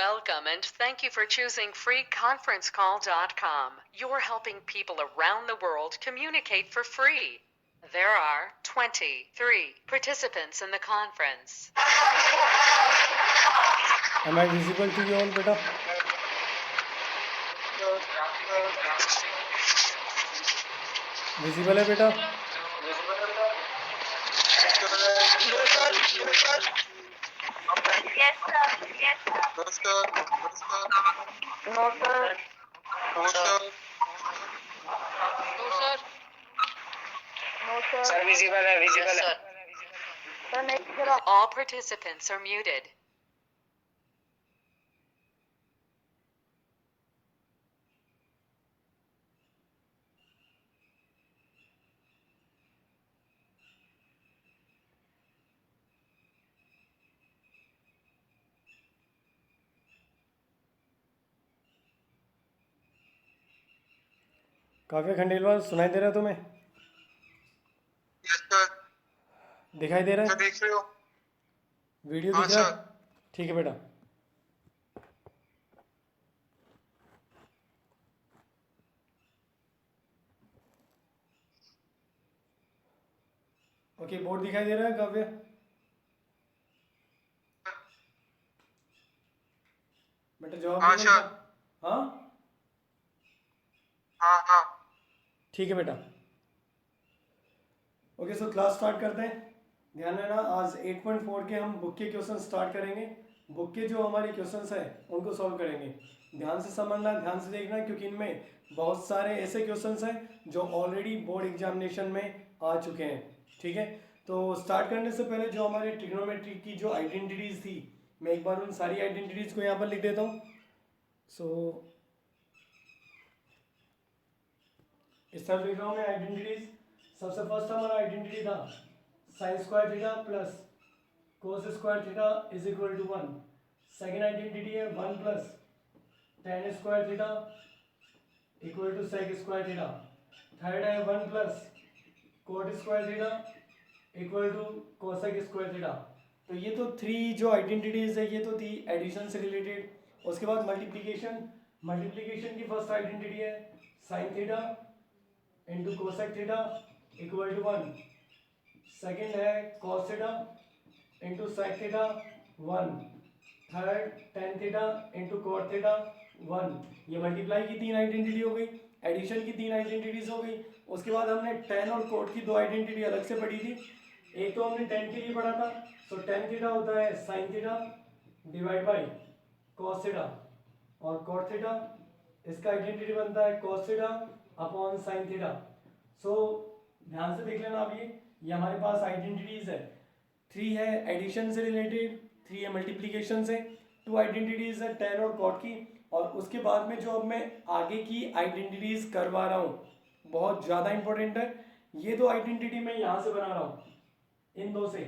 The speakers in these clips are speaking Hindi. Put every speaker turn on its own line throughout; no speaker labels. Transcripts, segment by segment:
Welcome and thank you for choosing freeconferencecall.com. You're helping people around the world communicate for free. There are 23 participants in the conference.
Am I visible to you all, beta? Visible है बेटा?
Yes, sir. Yes, sir.
No, sir.
No, sir.
No, sir.
No, sir.
Sir, visible है, visible है.
Sir, next करो.
All participants are muted.
काव्य खंडेलवाल सुनाई दे रहा है तुम्हें?
Yes, sir.
दिखाई दे रहा
सर
है?
देख रहे हो?
वीडियो
हाँ,
दिख रहा है?
सर.
ठीक है बेटा. ओके, बोर्ड दिखाई दे रहा है काव्य? बेटा जवाब
हाँ,
दो
सर.
बेटा. हाँ
हाँ.
ठीक है बेटा. ओके, सो क्लास स्टार्ट करते हैं. ध्यान देना, आज 8.4 के हम बुक के क्वेश्चन स्टार्ट करेंगे. बुक के जो हमारे क्वेश्चंस हैं उनको सॉल्व करेंगे. ध्यान से समझना, ध्यान से देखना, क्योंकि इनमें बहुत सारे ऐसे क्वेश्चंस हैं जो ऑलरेडी बोर्ड एग्जामिनेशन में आ चुके हैं. ठीक है, तो स्टार्ट करने से पहले जो हमारे ट्रिग्नोमेट्री की जो आइडेंटिटीज थी, मैं एक बार उन सारी आइडेंटिटीज को यहाँ पर लिख देता हूँ. सो इस तरह लिख रहा हूँ मैं आइडेंटिटीज. सबसे फर्स्ट हमारा आइडेंटिटी था sine square theta plus cos square theta is equal to 1. Second identity है 1 plus tan square theta equal to sec square theta. Third है 1 plus cot square theta equal to cosec square theta. तो ये तो थ्री जो आइडेंटिटीज है ये तो थी एडिशन से रिलेटेड. उसके बाद मल्टीप्लिकेशन. मल्टीप्लिकेशन की फर्स्ट आइडेंटिटी है sine theta into cosec theta equal to 1. Second है cos theta into sec theta 1. Third tan theta into cot theta 1. ये मल्टीप्लाई की तीन आइडेंटिटी हो गई, एडिशन की तीन आइडेंटिटीज हो गई. उसके बाद हमने टेन और कोट की दो आइडेंटिटी अलग से पढ़ी थी. एक तो हमने टेन के लिए पढ़ा था. सो टेन थीटा होता है sine theta divide by cos theta, और कॉट थीटा इसका आइडेंटिटी बनता है cos theta upon sine theta. So ध्यान से देख लेना. अब ये हमारे पास आइडेंटिटीज है. थ्री है एडिशन से रिलेटेड, थ्री है मल्टीप्लिकेशन से, टू आइडेंटिटीज है टेन और कॉट की. और उसके बाद में जो अब मैं आगे की आइडेंटिटीज करवा रहा हूँ बहुत ज़्यादा इंपॉर्टेंट है. ये दो आइडेंटिटी मैं यहाँ से बना रहा हूँ, इन दो से.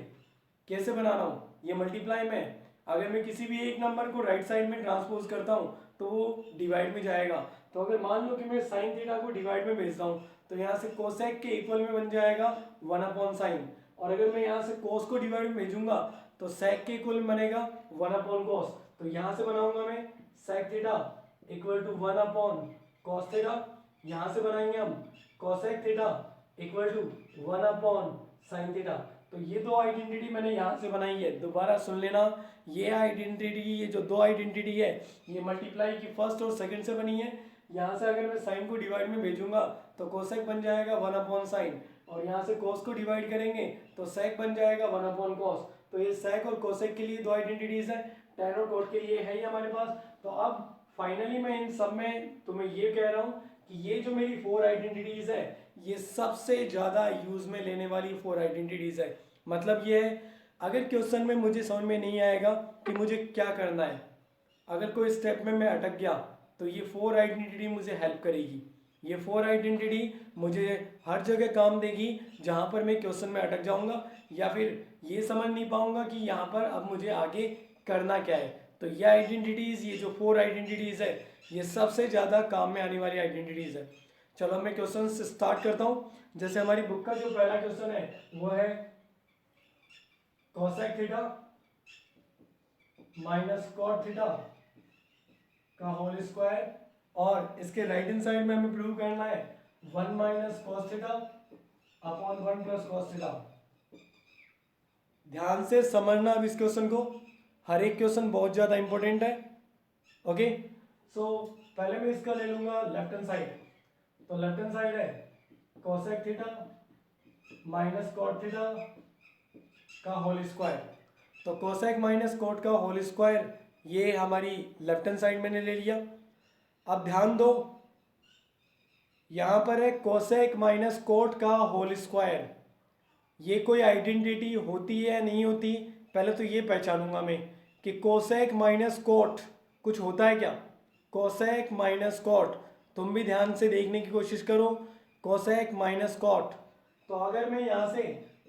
कैसे बना रहा हूँ? ये मल्टीप्लाई में अगर मैं किसी भी एक नंबर को राइट साइड में ट्रांसपोज करता हूँ तो वो डिवाइड में जाएगा. तो अगर मान लो कि मैं साइन थीटा को डिवाइड में भेजता हूँ तो यहाँ से कोसेक के इक्वल में बन जाएगा 1 अपॉन साइन. और अगर मैं यहाँ से कोस को डिवाइड में भेजूंगा तो सेक के इक्वल में बनेगा 1 अपॉन कोस. तो यहाँ से बनाऊंगा मैं sec theta equal to 1 upon cos theta. यहाँ से बनाएंगे हम cosec theta equal to 1 upon sine theta. तो ये दो आइडेंटिटी मैंने यहाँ से बनाई है. दोबारा सुन लेना, ये आइडेंटिटी, ये जो दो आइडेंटिटी है ये मल्टीप्लाई की फर्स्ट और सेकंड से बनी है. यहाँ से अगर मैं साइन को डिवाइड में भेजूंगा तो कोसेक बन जाएगा 1 अपॉन साइन, और यहाँ से कोस को डिवाइड करेंगे तो सेक बन जाएगा 1 अपॉन कॉस. तो ये सेक और कोसेक के लिए दो आइडेंटिटीज है, टेन और कोट के लिए है ही हमारे पास. तो अब फाइनली मैं इन सब में तुम्हें ये कह रहा हूँ कि ये जो मेरी फोर आइडेंटिटीज है ये सबसे ज़्यादा यूज में लेने वाली फोर आइडेंटिटीज है. मतलब ये है, अगर क्वेश्चन में मुझे समझ में नहीं आएगा कि मुझे क्या करना है, अगर कोई स्टेप में मैं अटक गया तो ये फोर आइडेंटिटी मुझे हेल्प करेगी. ये फोर आइडेंटिटी मुझे हर जगह काम देगी जहाँ पर मैं क्वेश्चन में अटक जाऊँगा या फिर ये समझ नहीं पाऊँगा कि यहाँ पर अब मुझे आगे करना क्या है. तो ये आइडेंटिटीज़, ये जो फोर आइडेंटिटीज़ है ये सबसे ज़्यादा काम में आने वाली आइडेंटिटीज़ है. चलो मैं क्वेश्चन से स्टार्ट करता हूँ. जैसे हमारी बुक का जो पहला क्वेश्चन है वो है cosec theta minus cot theta का होल स्क्वायर, और इसके राइट हैंड साइड में हमें प्रूव करना है 1 minus cos theta upon 1 plus cos theta. ध्यान से समझना अब इस क्वेश्चन को, हर एक क्वेश्चन बहुत ज़्यादा इंपॉर्टेंट है। ओके, सो पहले मैं इसका ले लूँगा लेफ्ट हैंड साइड। तो लेफ्ट हैंड साइड है cosec theta minus cot theta का होल स्क्वायर। तो कोसेक माइनस कॉट का होल स्क्वायर ये हमारी लेफ्ट हैंड साइड मैंने ले लिया। अब ध्यान दो, यहाँ पर है कोसेक माइनस कोट का होल स्क्वायर। ये कोई आइडेंटिटी होती है या नहीं होती, पहले तो ये पहचानूंगा मैं कि कोसेक माइनस कोट कुछ होता है क्या। कोसेक माइनस कोट, तुम भी ध्यान से देखने की कोशिश करो। कोसेक माइनस कोट, तो अगर मैं यहाँ से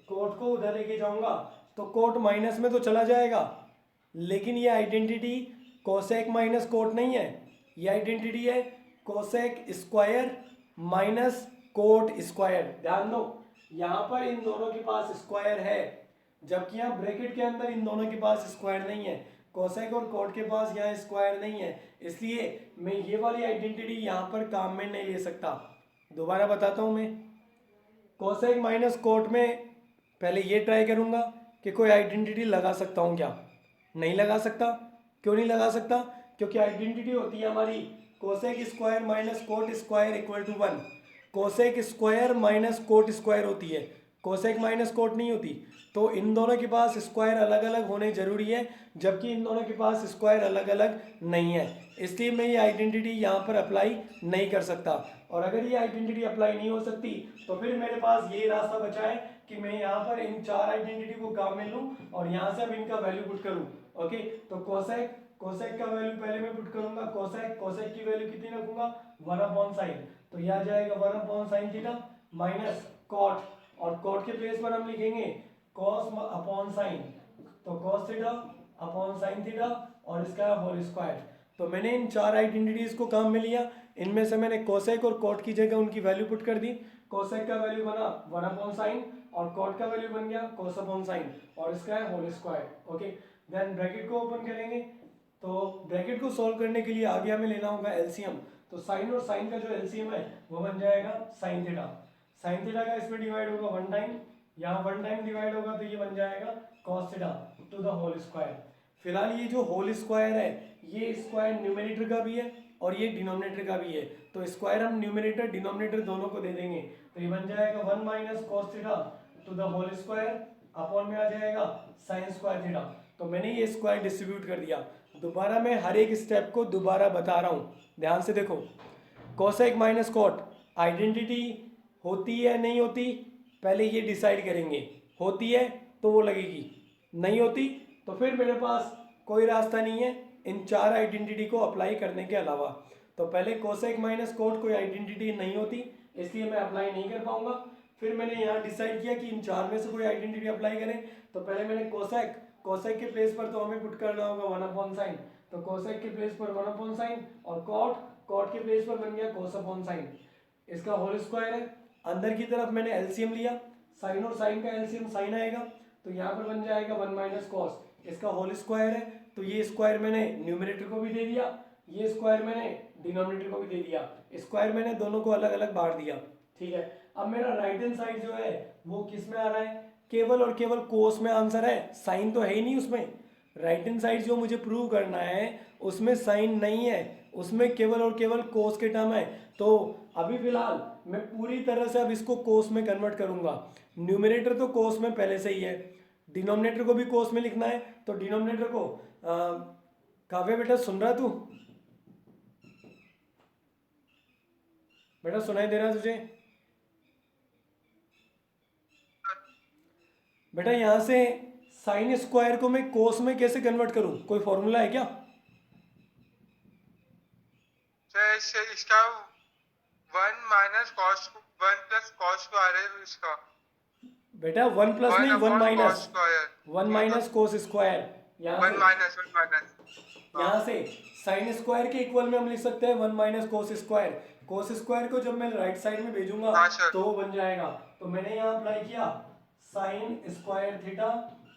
कोट को उधर लेके जाऊँगा तो कोट माइनस में तो चला जाएगा, लेकिन ये आइडेंटिटी कोसेक माइनस कोट नहीं है, ये आइडेंटिटी है cosec square minus cot square. ध्यान दो, यहाँ पर इन दोनों के पास स्क्वायर है, जबकि यहाँ ब्रैकेट के अंदर इन दोनों के पास स्क्वायर नहीं है। कोसेक और कोट के पास यहाँ स्क्वायर नहीं है, इसलिए मैं ये वाली आइडेंटिटी यहाँ पर काम में नहीं ले सकता। दोबारा बताता हूँ मैं, कोसेक माइनस कोट में पहले ये ट्राई करूँगा कि कोई आइडेंटिटी लगा सकता हूँ क्या। नहीं लगा सकता। क्यों नहीं लगा सकता? क्योंकि आइडेंटिटी होती है हमारी cosec square minus cot square equal to 1। Cosec square minus cot square होती है, कोसेक माइनस कोट नहीं होती। तो इन दोनों के पास स्क्वायर अलग अलग होने जरूरी है, जबकि इन दोनों के पास स्क्वायर अलग अलग नहीं है, इसलिए मैं ये आइडेंटिटी यहाँ पर अप्लाई नहीं कर सकता। और अगर ये आइडेंटिटी अप्लाई नहीं हो सकती तो फिर मेरे पास ये रास्ता बचा है कि मैं यहाँ पर इन चार आइडेंटिटी को काम में लूँ और यहाँ से अब इनका वैल्यू पुट करूँ। ओके, तो कोसेक का वैल्यू पहले मैं पुट करूंगा। कोसेक की वैल्यू कितनी रखूंगा? 1 अपॉन साइन, तो यह आ जाएगा 1 upon sine theta minus cot, और कॉट के प्लेस पर हम लिखेंगे कॉस अपॉन साइन, तो cos theta upon sine theta और इसका होल स्क्वायर। तो मैंने इन चार आइडेंटिटीज को काम में लिया, इनमें से मैंने कोसेक और कॉट की जगह उनकी वैल्यू पुट कर दी। कोसेक का वैल्यू बना 1 अपॉन साइन और कॉट का वैल्यू बन गया कॉस अपॉन साइन और इसका है whole square. Okay, then bracket को ओपन करेंगे, तो ब्रैकेट को सॉल्व करने के लिए आगे हमें लेना होगा एलसीएम। तो साइन और साइन का जो एलसीएम है वो बन जाएगा साइन थीटा। साइन थीटा का इसमें डिवाइड होगा 1 टाइम, यहाँ 1 टाइम डिवाइड होगा तो ये बन जाएगा cos theta to the whole square. फिलहाल ये जो होल स्क्वायर है ये स्क्वायर न्यूमरेटर का भी है और ये डिनोमिनेटर का भी है, तो स्क्वायर हम न्यूमरेटर डिनोमिनेटर दोनों को दे देंगे, तो ये बन जाएगा 1 minus cos theta to the whole square upon में आ जाएगा साइन स्क्वायर थीटा। तो मैंने ये स्क्वायर डिस्ट्रीब्यूट कर दिया। दोबारा मैं हर एक स्टेप को दोबारा बता रहा हूँ, ध्यान से देखो। कोसेक माइनस कॉट आइडेंटिटी होती है नहीं होती, पहले ये डिसाइड करेंगे। होती है तो वो लगेगी, नहीं होती तो फिर मेरे पास कोई रास्ता नहीं है इन चार आइडेंटिटी को अप्लाई करने के अलावा। तो पहले कोसेक माइनस कॉट कोई आइडेंटिटी नहीं होती, इसलिए मैं अप्लाई नहीं कर पाऊंगा। फिर मैंने यहाँ डिसाइड किया कि इन चार में से कोई आइडेंटिटी अप्लाई करें, तो पहले मैंने कोसेक के प्लेस पर तो हमें पुट करना होगा 1 अपॉन साइन, तो कोसेक के प्लेस पर 1 अपॉन साइन और कॉट के प्लेस पर बन गया कोस अपॉन साइन। इसका होल स्क्वायर है। अंदर की तरफ मैंने एलसीएम लिया, साइन और साइन का एलसीएम साइन आएगा, तो यहाँ पर बन जाएगा 1 माइनस कॉस। इसका होल स्क्वायर है, तो ये स्क्वायर मैंने न्यूमरेटर को भी दे दिया, ये स्क्वायर मैंने डिनोमिनेटर को भी दे दिया, स्क्वायर मैंने दोनों को अलग अलग बांट दिया। ठीक है, अब मेरा राइट हैंड साइड जो है वो किस में आ रहा है? केवल और केवल कोस में आंसर है, साइन तो है ही नहीं उसमें। राइट हैंड साइड जो मुझे प्रूव करना है उसमें साइन नहीं है, उसमें केवल और केवल कोस के टर्म है। तो अभी फिलहाल मैं पूरी तरह से अब इसको कोस में कन्वर्ट करूंगा। न्यूमरेटर तो कोस में पहले से ही है, डिनोमिनेटर को भी कोस में लिखना है, तो डिनोमिनेटर को काव्य बेटा सुन रहा तू? बेटा सुनाई दे रहा तुझे? बेटा यहाँ से साइन स्क्वायर को मैं कोस में कैसे कन्वर्ट करूं? कोई फॉर्मूला है क्या?
इसका 1 minus cos 1 plus cos square है इसका।
बेटा 1 प्लस नहीं 1 minus 1 minus cos square.
1 minus
यहाँ से साइन स्क्वायर के इक्वल में हम लिख सकते हैं 1 minus cos square. Cos square को जब मैं राइट साइड में भेजूंगा तो वो बन जाएगा। तो मैंने यहाँ अप्लाई किया sine square theta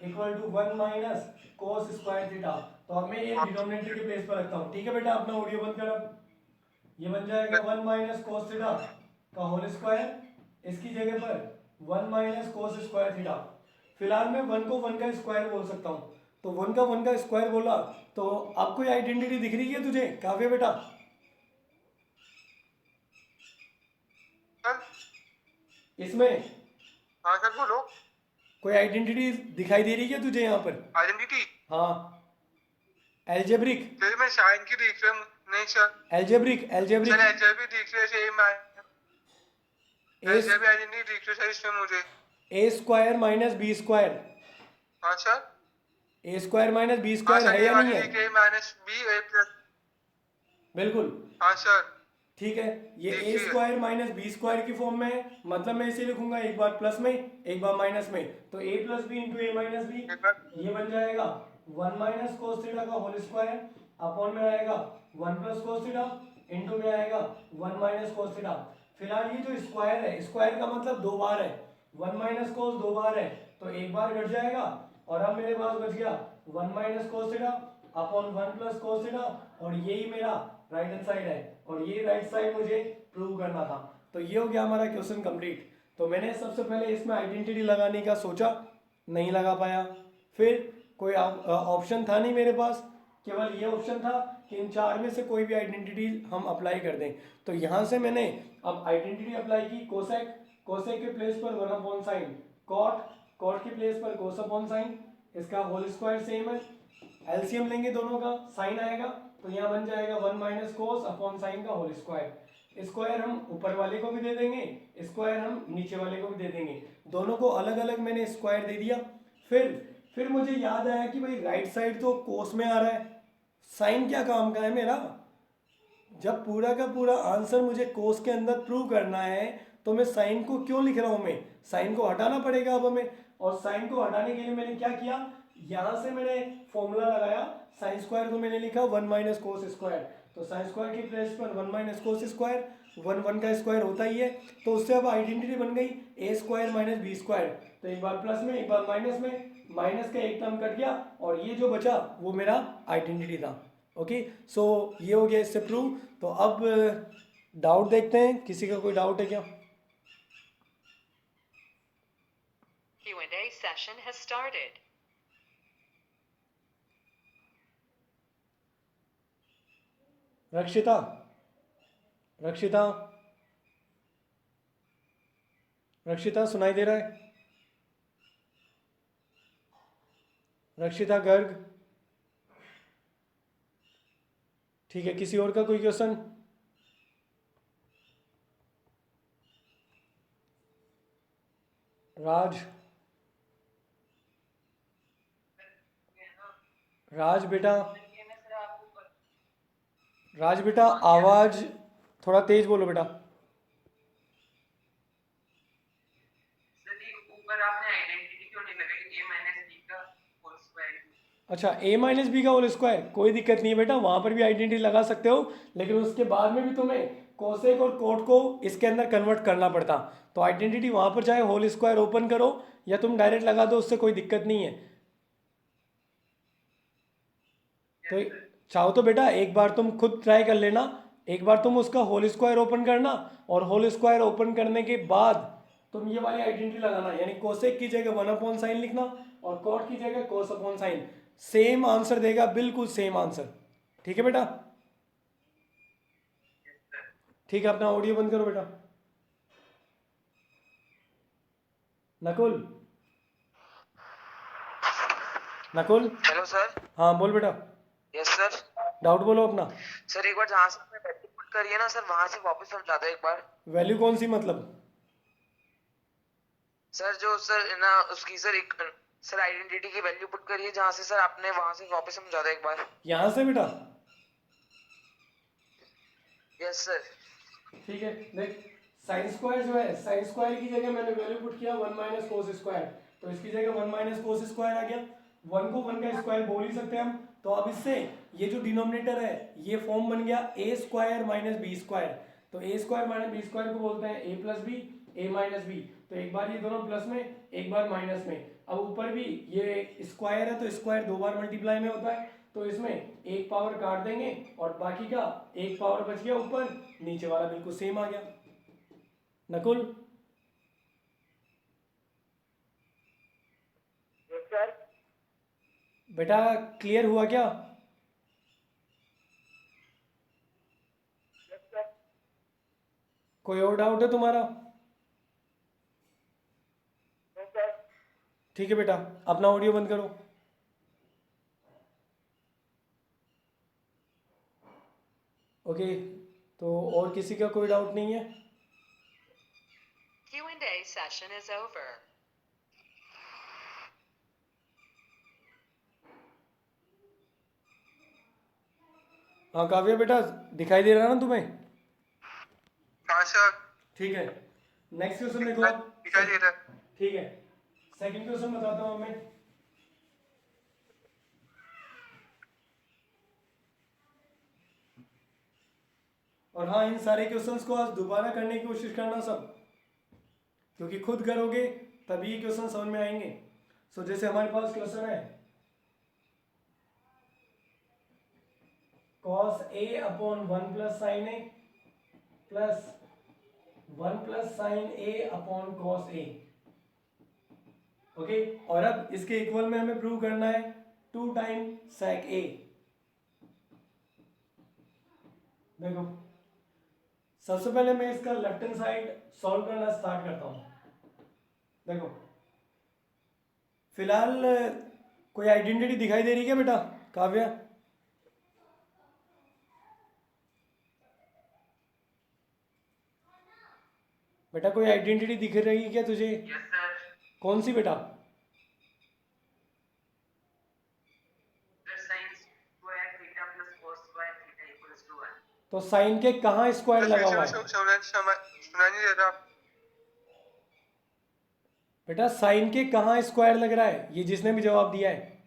equal to 1 minus cos square theta. तो अब मैं ये डिनोमिनेटर के प्लेस पर रखता हूँ। ठीक है बेटा, अपना ऑडियो बंद कर। अब ये बन जाएगा 1 माइनस कोस थीटा का होल स्क्वायर, इसकी जगह पर 1 माइनस कोस स्क्वायर थीटा। फिलहाल मैं 1 को 1 का स्क्वायर बोल सकता हूँ, तो 1 का 1 का स्क्वायर बोला तो अब कोई आइडेंटिटी दिख रही है तुझे काव्य बेटा?
सर
इसमें
हाँ सर बोलो।
कोई आइडेंटिटी दिखाई दे रही है तुझे यहाँ पर?
आइडेंटिटी
हाँ, एल्जेब्रिक
सर मैं साइन की देख रहा हूँ। नहीं sir
algebraic
sir
algebraic
HR भी देख रहे हैं। एचआर भी आइडेंटिटी दिख रही है सर इसमें मुझे।
ए स्क्वायर माइनस बी स्क्वायर,
हाँ सर।
ए स्क्वायर माइनस बी
हाँ
स्क्वायर
सर
है
ये
या
वाली
नहीं
दिख
है?
रही माइनस बी ए प्लस।
बिल्कुल
हाँ सर।
ठीक है, ये ए
देखिए।
स्क्वायर माइनस बी स्क्वायर की फॉर्म में है, मतलब मैं इसे लिखूंगा एक बार प्लस में एक बार माइनस में, तो ए plus b into a minus B, ये बन जाएगा 1 माइनस कोस थीटा का होल स्क्वायर अपॉन में आएगा 1 प्लस कोस थीटा इंटू में आएगा 1 माइनस कोस थीटा। फिलहाल ये जो स्क्वायर है, स्क्वायर का मतलब दो बार है, 1 माइनस कोस दो बार है तो एक बार घट जाएगा, और अब मेरे पास बच गया 1 minus cos theta upon 1 plus cos theta, और यही मेरा राइट हैंड साइड है, और ये राइट साइड मुझे प्रूव करना था। तो ये हो गया हमारा क्वेश्चन कंप्लीट। तो मैंने सबसे पहले इसमें आइडेंटिटी लगाने का सोचा, नहीं लगा पाया, फिर कोई ऑप्शन था नहीं मेरे पास, केवल ये ऑप्शन था कि इन चार में से कोई भी आइडेंटिटी हम अप्लाई कर दें। तो यहाँ से मैंने अब आइडेंटिटी अप्लाई की, कोसेक, कोसेक के प्लेस पर 1 अपॉन साइन, कॉट, कॉट के प्लेस पर कोस अपॉन साइन, इसका होल स्क्वायर सेम है, एलसीएम लेंगे दोनों का, साइन आएगा तो यहाँ बन जाएगा 1 माइनस कोस अपॉन साइन का होल स्क्वायर। स्क्वायर हम ऊपर वाले को भी दे देंगे, स्क्वायर हम नीचे वाले को भी दे देंगे, दोनों को अलग अलग मैंने स्क्वायर दे दिया। फिर मुझे याद आया कि भाई राइट साइड तो कोस में आ रहा है, साइन क्या काम का है मेरा? जब पूरा का पूरा आंसर मुझे कोस के अंदर प्रूव करना है तो मैं साइन को क्यों लिख रहा हूँ? मैं साइन को हटाना पड़ेगा अब हमें, और साइन को हटाने के लिए मैंने क्या किया, यहाँ से मैंने फॉर्मूला लगाया, साइन स्क्वायर को मैंने लिखा 1 माइनस कोस स्क्वायर, तो साइन स्क्वायर की प्लेस पर 1 माइनस कोस स्क्वायर, 1 का स्क्वायर होता ही है, तो उससे अब आइडेंटिटी बन गई ए स्क्वायर माइनस बी स्क्वायर, तो एक बार प्लस में एक बार माइनस में, माइनस का एक टर्म कट गया और ये जो बचा वो मेरा आइडेंटिटी था। ओके, सो ये हो गया इससे प्रूव। तो अब डाउट देखते हैं, किसी का कोई डाउट है क्या?
Q&A session has started.
रक्षिता, रक्षिता, रक्षिता सुनाई दे रहा है? रक्षिता गर्ग, ठीक है, किसी और का कोई क्वेश्चन? राज, राज बेटा, राज बेटा आवाज थोड़ा तेज बोलो बेटा।
ऊपर आपने आइडेंटिटी क्यों नहीं लगाई a माइनस b का होल स्क्वायर?
अच्छा, a माइनस बी का होल स्क्वायर, कोई दिक्कत नहीं है बेटा, वहां पर भी आइडेंटिटी लगा सकते हो, लेकिन उसके बाद में भी तुम्हें कोसेक और कोट को इसके अंदर कन्वर्ट करना पड़ता, तो आइडेंटिटी वहां पर चाहे होल स्क्वायर ओपन करो या तुम डायरेक्ट लगा दो, उससे कोई दिक्कत नहीं है। तो चाहो तो बेटा एक बार तुम खुद ट्राई कर लेना, एक बार तुम उसका होल स्क्वायर ओपन करना, और होल स्क्वायर ओपन करने के बाद तुम ये वाली आइडेंटिटी लगाना, यानी कोसेक की जगह 1 अपॉन साइन लिखना और कॉट की जगह कोस अपॉन साइन, सेम आंसर देगा, बिल्कुल सेम आंसर। ठीक है बेटा? ठीक है, अपना ऑडियो बंद करो बेटा। Nakul, Nakul,
hello sir.
हाँ बोल बेटा,
यस सर।
डाउट बोलो अपना।
सर एक बार जहाँ से आपने वैल्यू पुट करी है ना सर, वहां से वापस समझा दो एक बार।
वैल्यू कौन सी मतलब?
सर जो सर ना उसकी सर एक सर आइडेंटिटी की वैल्यू पुट करी है जहाँ से सर आपने, वहां से वापस समझा दो एक बार।
यहाँ से बेटा?
Yes sir.
ठीक है, देख साइन स्क्वायर जो है, साइन स्क्वायर की जगह मैंने वैल्यू पुट किया 1 माइनस कोस स्क्वायर, तो इसकी जगह 1 माइनस कोस स्क्वायर आ गया, 1 को 1 का स्क्वायर बोल ही सकते हैं हम, तो अब इससे ये जो डिनोमिनेटर है ये फॉर्म बन गया ए स्क्वायर माइनस बी स्क्वायर, तो A square minus B square को बोलते हैं ए प्लस बी, ए माइनस बी, तो एक बार ये दोनों प्लस में एक बार माइनस में, अब ऊपर भी ये स्क्वायर है तो स्क्वायर दो बार मल्टीप्लाई में होता है, तो इसमें एक पावर काट देंगे और बाकी का एक पावर बच गया ऊपर, नीचे वाला बिल्कुल सेम आ गया। नकुल
सर
बेटा क्लियर हुआ क्या? कोई और डाउट है तुम्हारा? ठीक है बेटा, अपना ऑडियो बंद करो। ओके, तो और किसी का कोई डाउट नहीं है?
Q&A session is over.
हाँ काव्या बेटा, दिखाई दे रहा ना तुम्हें?
हाँ सर,
ठीक है, नेक्स्ट क्वेश्चन देखो आप।
दिखाई दे रहा है।
ठीक है, सेकंड क्वेश्चन बताता हूँ मैं। और हाँ, इन सारे क्वेश्चंस को आज दोबारा करने की कोशिश करना सब, क्योंकि खुद करोगे तभी ये क्वेश्चन समझ में आएंगे। सो जैसे हमारे पास क्वेश्चन है cos a upon 1 plus sign a plus 1 plus sign A upon cos a। Okay, और अब इसके इक्वल में हमें प्रूव करना है 2 टाइम sec a। देखो, सबसे पहले मैं इसका लेफ्ट हैंड साइड सॉल्व करना स्टार्ट करता हूं। देखो, फिलहाल कोई आइडेंटिटी दिखाई दे रही है क्या बेटा काव्या? बेटा कोई आइडेंटिटी दिख रही है क्या तुझे?
Yes sir.
कौन सी बेटा?
sin square theta plus cos square theta equals to 1।
तो साइन के कहाँ स्क्वायर लगा हुआ है?
सुना नहीं दे रहा।
बेटा साइन के कहाँ स्क्वायर लग रहा है? ये जिसने भी जवाब दिया है,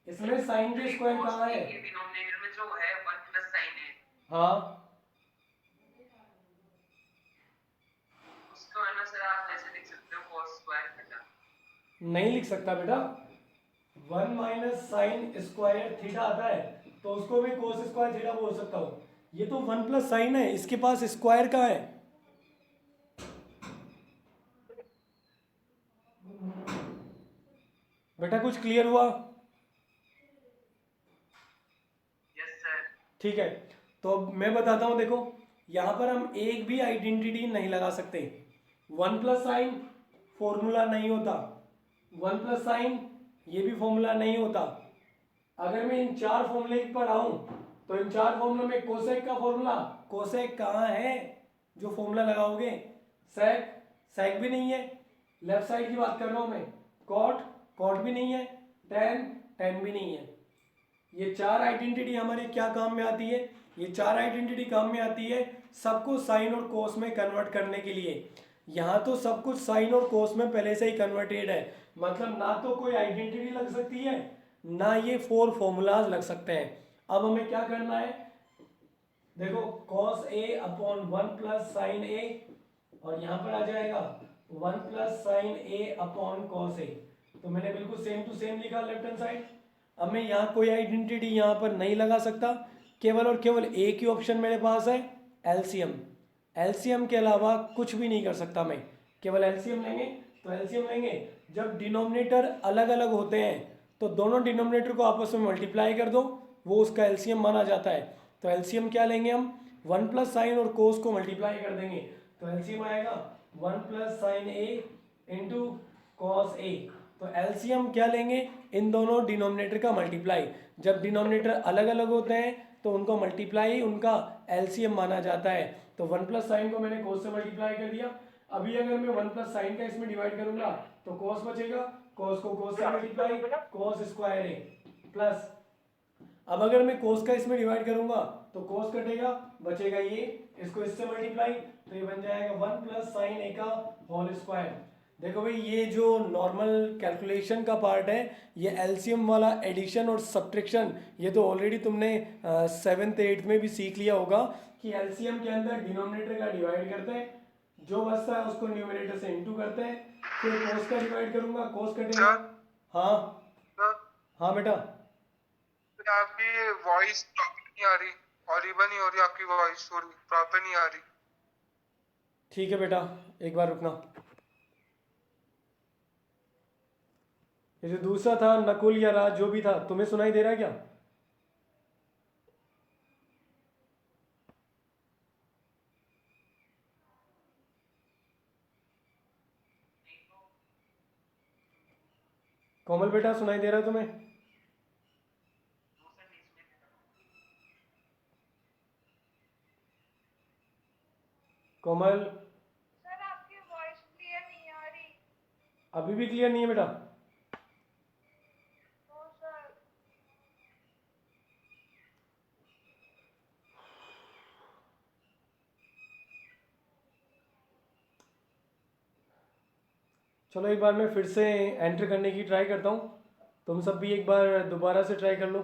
इसमें साइन के स्क्वायर कहाँ है?
ये डिनोमिनेटर में जो है 1 प्लस sin है,
हाँ,
उसको है ना सर आप ऐसे लिख सकते हो cos square theta।
नहीं लिख सकता बेटा। 1 माइनस साइन स्क्वायर थीटा आता है तो उसको भी कोस स्क्वायर थीटा बोल सकता हूँ। ये तो 1 प्लस साइन है, इसके पास स्क्वायर कहाँ है? बेटा कुछ क्लियर हुआ?
Yes sir.
ठीक है, तो अब मैं बताता हूँ। देखो, यहाँ पर हम एक भी आइडेंटिटी नहीं लगा सकते। 1 प्लस साइन फॉर्मूला नहीं होता, 1 प्लस साइन ये भी फॉर्मूला नहीं होता। अगर मैं इन चार फॉर्मूले पर आऊं तो इन चार फॉर्मूले में कोसेक का फॉर्मूला, कोसेक कहाँ है जो फॉर्मूला लगाओगे? सेक, सेक भी नहीं है। लेफ्ट साइड की बात कर रहा हूं मैं। कॉट, कॉट भी नहीं है। टेन, टेन भी नहीं है। ये चार आइडेंटिटी हमारे क्या काम में आती है? ये चार आइडेंटिटी काम में आती है सबको साइन और कोस में कन्वर्ट करने के लिए। यहाँ तो सब कुछ साइन और कोस में पहले से ही कन्वर्टेड है, मतलब ना तो कोई आइडेंटिटी लग सकती है ना ये 4 फॉर्मूलाज लग सकते हैं। अब हमें क्या करना है? देखो, cos a upon 1 plus sign a, और यहाँ पर आ जाएगा 1 plus sign a upon cos a। तो मैंने बिल्कुल सेम टू सेम लिखा लेफ्ट हैंड साइड। अब मैं यहाँ कोई आइडेंटिटी यहाँ पर नहीं लगा सकता, केवल और केवल एक ही ऑप्शन मेरे पास है, एलसीएम। एलसीएम के अलावा कुछ भी नहीं कर सकता मैं, केवल एलसीएम लेंगे। तो एलसीएम लेंगे, जब डिनोमिनेटर अलग अलग होते हैं तो दोनों डिनोमिनेटर को आपस में मल्टीप्लाई कर दो, वो उसका एलसीएम माना जाता है। तो एलसीएम क्या लेंगे हम? 1 प्लस साइन और कोस को मल्टीप्लाई कर देंगे, तो एलसीएम आएगा 1 plus sign A into cos A. तो एलसीएम क्या लेंगे? इन दोनों डिनोमिनेटर का मल्टीप्लाई। जब डिनोमिनेटर अलग अलग होते हैं तो उनको मल्टीप्लाई उनका एलसीएम माना जाता है। तो 1 प्लस साइन को मैंने कोस से मल्टीप्लाई कर दिया। अभी अगर मैं 1 प्लस साइन का इसमें डिवाइड करूंगा तो कोस बचेगा, कोस को कोस से मल्टीप्लाई, कोस स्क्वायर ए प्लस। अब अगर मैं कोस का इसमें डिवाइड करूंगा तो कोस कटेगा, बचेगा ये, इसको इससे मल्टीप्लाई, तो ये बन जाएगा 1 प्लस साइन ए का होल स्क्वायर। देखो भाई, ये जो नॉर्मल कैलकुलेशन का पार्ट है, ये एलसीएम वाला एडिशन और सब्ट्रैक्शन, ये तो ऑलरेडी तुमने 7th 8th में भी सीख लिया होगा कि एलसीएम के अंदर डिनोमिनेटर का डिवाइड करते हैं, जो बचता है उसको न्यूमरेटर से इंटू करते हैं, फिर कोस का डिवाइड करूंगा, कोस कटेगा। हाँ
सर
हाँ बेटा।
सर, आपकी वॉइस प्रॉपर नहीं आ रही, ऑडिबल नहीं हो रही आपकी वॉइस, थोड़ी प्रॉपर नहीं आ रही।
ठीक है बेटा, एक बार रुकना। ये जो दूसरा था नकुल या राज जो भी था, तुम्हें सुनाई दे रहा है क्या? कोमल बेटा सुनाई दे रहा है तुम्हें? कोमल
सर आपकी वॉइस क्लियर नहीं आ रही।
अभी भी क्लियर नहीं है बेटा?
No sir.
चलो एक बार मैं फिर से एंटर करने की ट्राई करता हूँ, तुम सब भी एक बार दोबारा से ट्राई कर लो।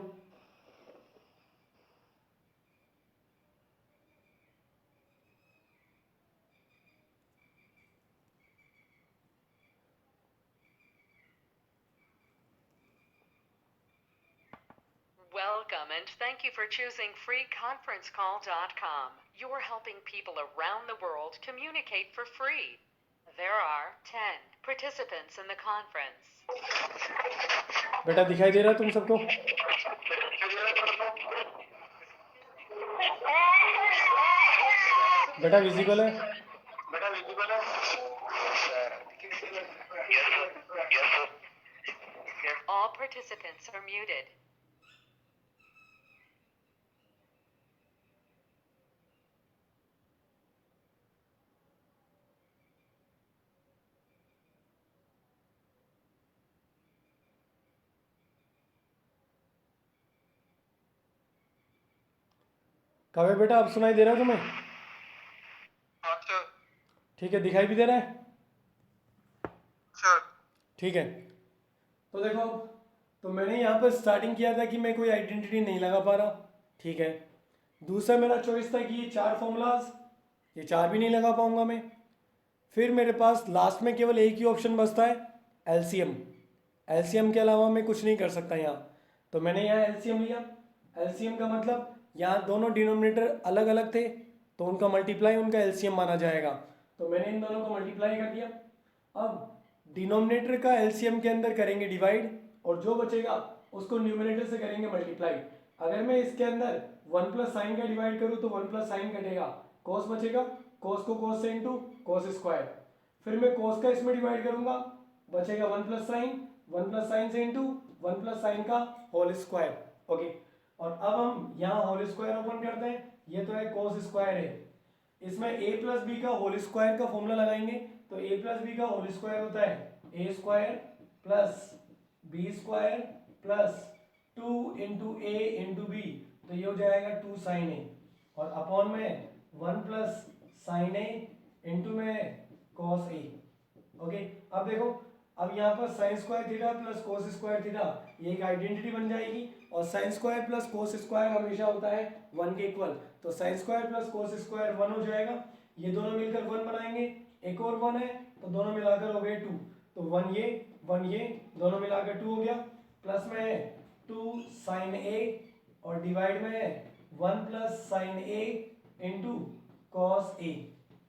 Welcome and thank you for choosing freeconferencecall.com. You're helping people around the world communicate for free. There are 10 participants in the conference.
बेटा दिखाई दे रहा है तुम सबको? बेटा विजिबल है?
All participants are muted.
काव्य बेटा अब सुनाई दे रहा है तुम्हें?
हाँ सर।
ठीक है, दिखाई भी दे रहा है?
सर
ठीक है, तो देखो, तो मैंने यहाँ पर स्टार्टिंग किया था कि मैं कोई आइडेंटिटी नहीं लगा पा रहा, ठीक है। दूसरा मेरा चॉइस था कि ये 4 फॉर्मूलाज, ये 4 भी नहीं लगा पाऊंगा मैं। फिर मेरे पास लास्ट में केवल एक ही ऑप्शन बचता है, एलसीएम। एलसीएम के अलावा मैं कुछ नहीं कर सकता यहाँ, तो मैंने यहाँ एलसीएम लिया। एलसीएम का मतलब यहाँ दोनों डिनोमिनेटर अलग अलग थे, तो उनका मल्टीप्लाई उनका एलसीएम माना जाएगा, तो मैंने इन दोनों को मल्टीप्लाई कर दिया। अब डिनोमिनेटर का एलसीएम के अंदर करेंगे डिवाइड, और जो बचेगा उसको न्यूमरेटर से करेंगे मल्टीप्लाई। अगर मैं इसके अंदर 1 प्लस साइन का डिवाइड करूँ तो 1 प्लस साइन कटेगा, कोस बचेगा, कोस को कोस से इंटू कोस स्क्वायर। फिर मैं कोस का इसमें डिवाइड करूंगा, बचेगा 1 प्लस साइन, 1 प्लस साइन से इंटू 1 प्लस साइन का होल स्क्वायर। ओके, और अब हम यहाँ होल स्क्वायर ओपन करते हैं, ये तो है कोस स्क्वायर है, इसमें a प्लस बी का होल स्क्वायर का फॉर्मूला लगाएंगे, तो a प्लस बी का होल स्क्वायर होता है a square plus B square plus 2 into A into B, तो ये हो जाएगा 2 साइन ए, और अपॉन में 1 प्लस साइन ए इंटू में कॉस ए। ओके, अब देखो, अब यहाँ पर sign square theta plus cos square theta, ये एक आइडेंटिटी बन जाएगी, और sine square plus cos square हमेशा होता है 1 के इक्वल, तो sine square plus cos square 1 हो जाएगा, ये दोनों मिलकर 1 बनाएंगे, एक और 1 है तो दोनों मिलाकर हो गए 2, तो 1 ये दोनों मिलाकर 2 हो गया, प्लस में 2 साइन ए और डिवाइड में 1 plus sign A into cos A.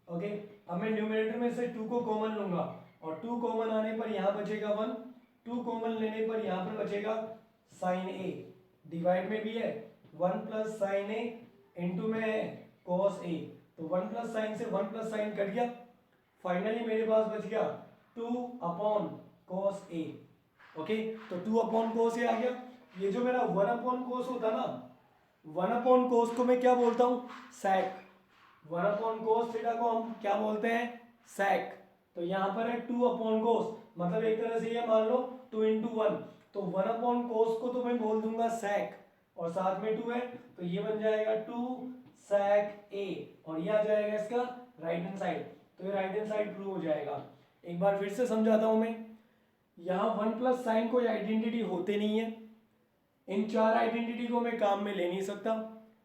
Okay, अब मैं न्यूमरेटर में से 2 को कॉमन लूंगा, और 2 कॉमन आने पर यहाँ बचेगा 1, 2 कॉमन लेने पर यहाँ पर बचेगा साइन ए, डिवाइड में भी है 1 प्लस साइन ए इंटू में है कॉस ए, तो 1 प्लस साइन से 1 प्लस साइन कट गया, फाइनली मेरे पास बच गया 2 अपॉन कॉस ए। ओके, तो 2 अपॉन कोस ए आ गया। ये जो मेरा 1 अपॉन कोस होता ना, 1 अपॉन कोस को मैं क्या बोलता हूँ, सैक। 1 अपॉन कोस थीटा को हम क्या बोलते हैं, सैक। तो यहाँ पर है 2 अपॉन कोस, मतलब एक तरह से ये मान लो 2 इंटू 1, तो 1 अपॉन कोस को तो मैं बोल दूंगा सैक, और साथ में 2 है, तो ये बन जाएगा 2 sec a, और ये आ जाएगा इसका राइट हैंड साइड, तो ये राइट हैंड साइड प्रूव हो जाएगा। एक बार फिर से समझाता हूं मैं, यहाँ 1 प्लस साइन कोई आइडेंटिटी होते नहीं है, इन 4 आइडेंटिटी को मैं काम में ले नहीं सकता,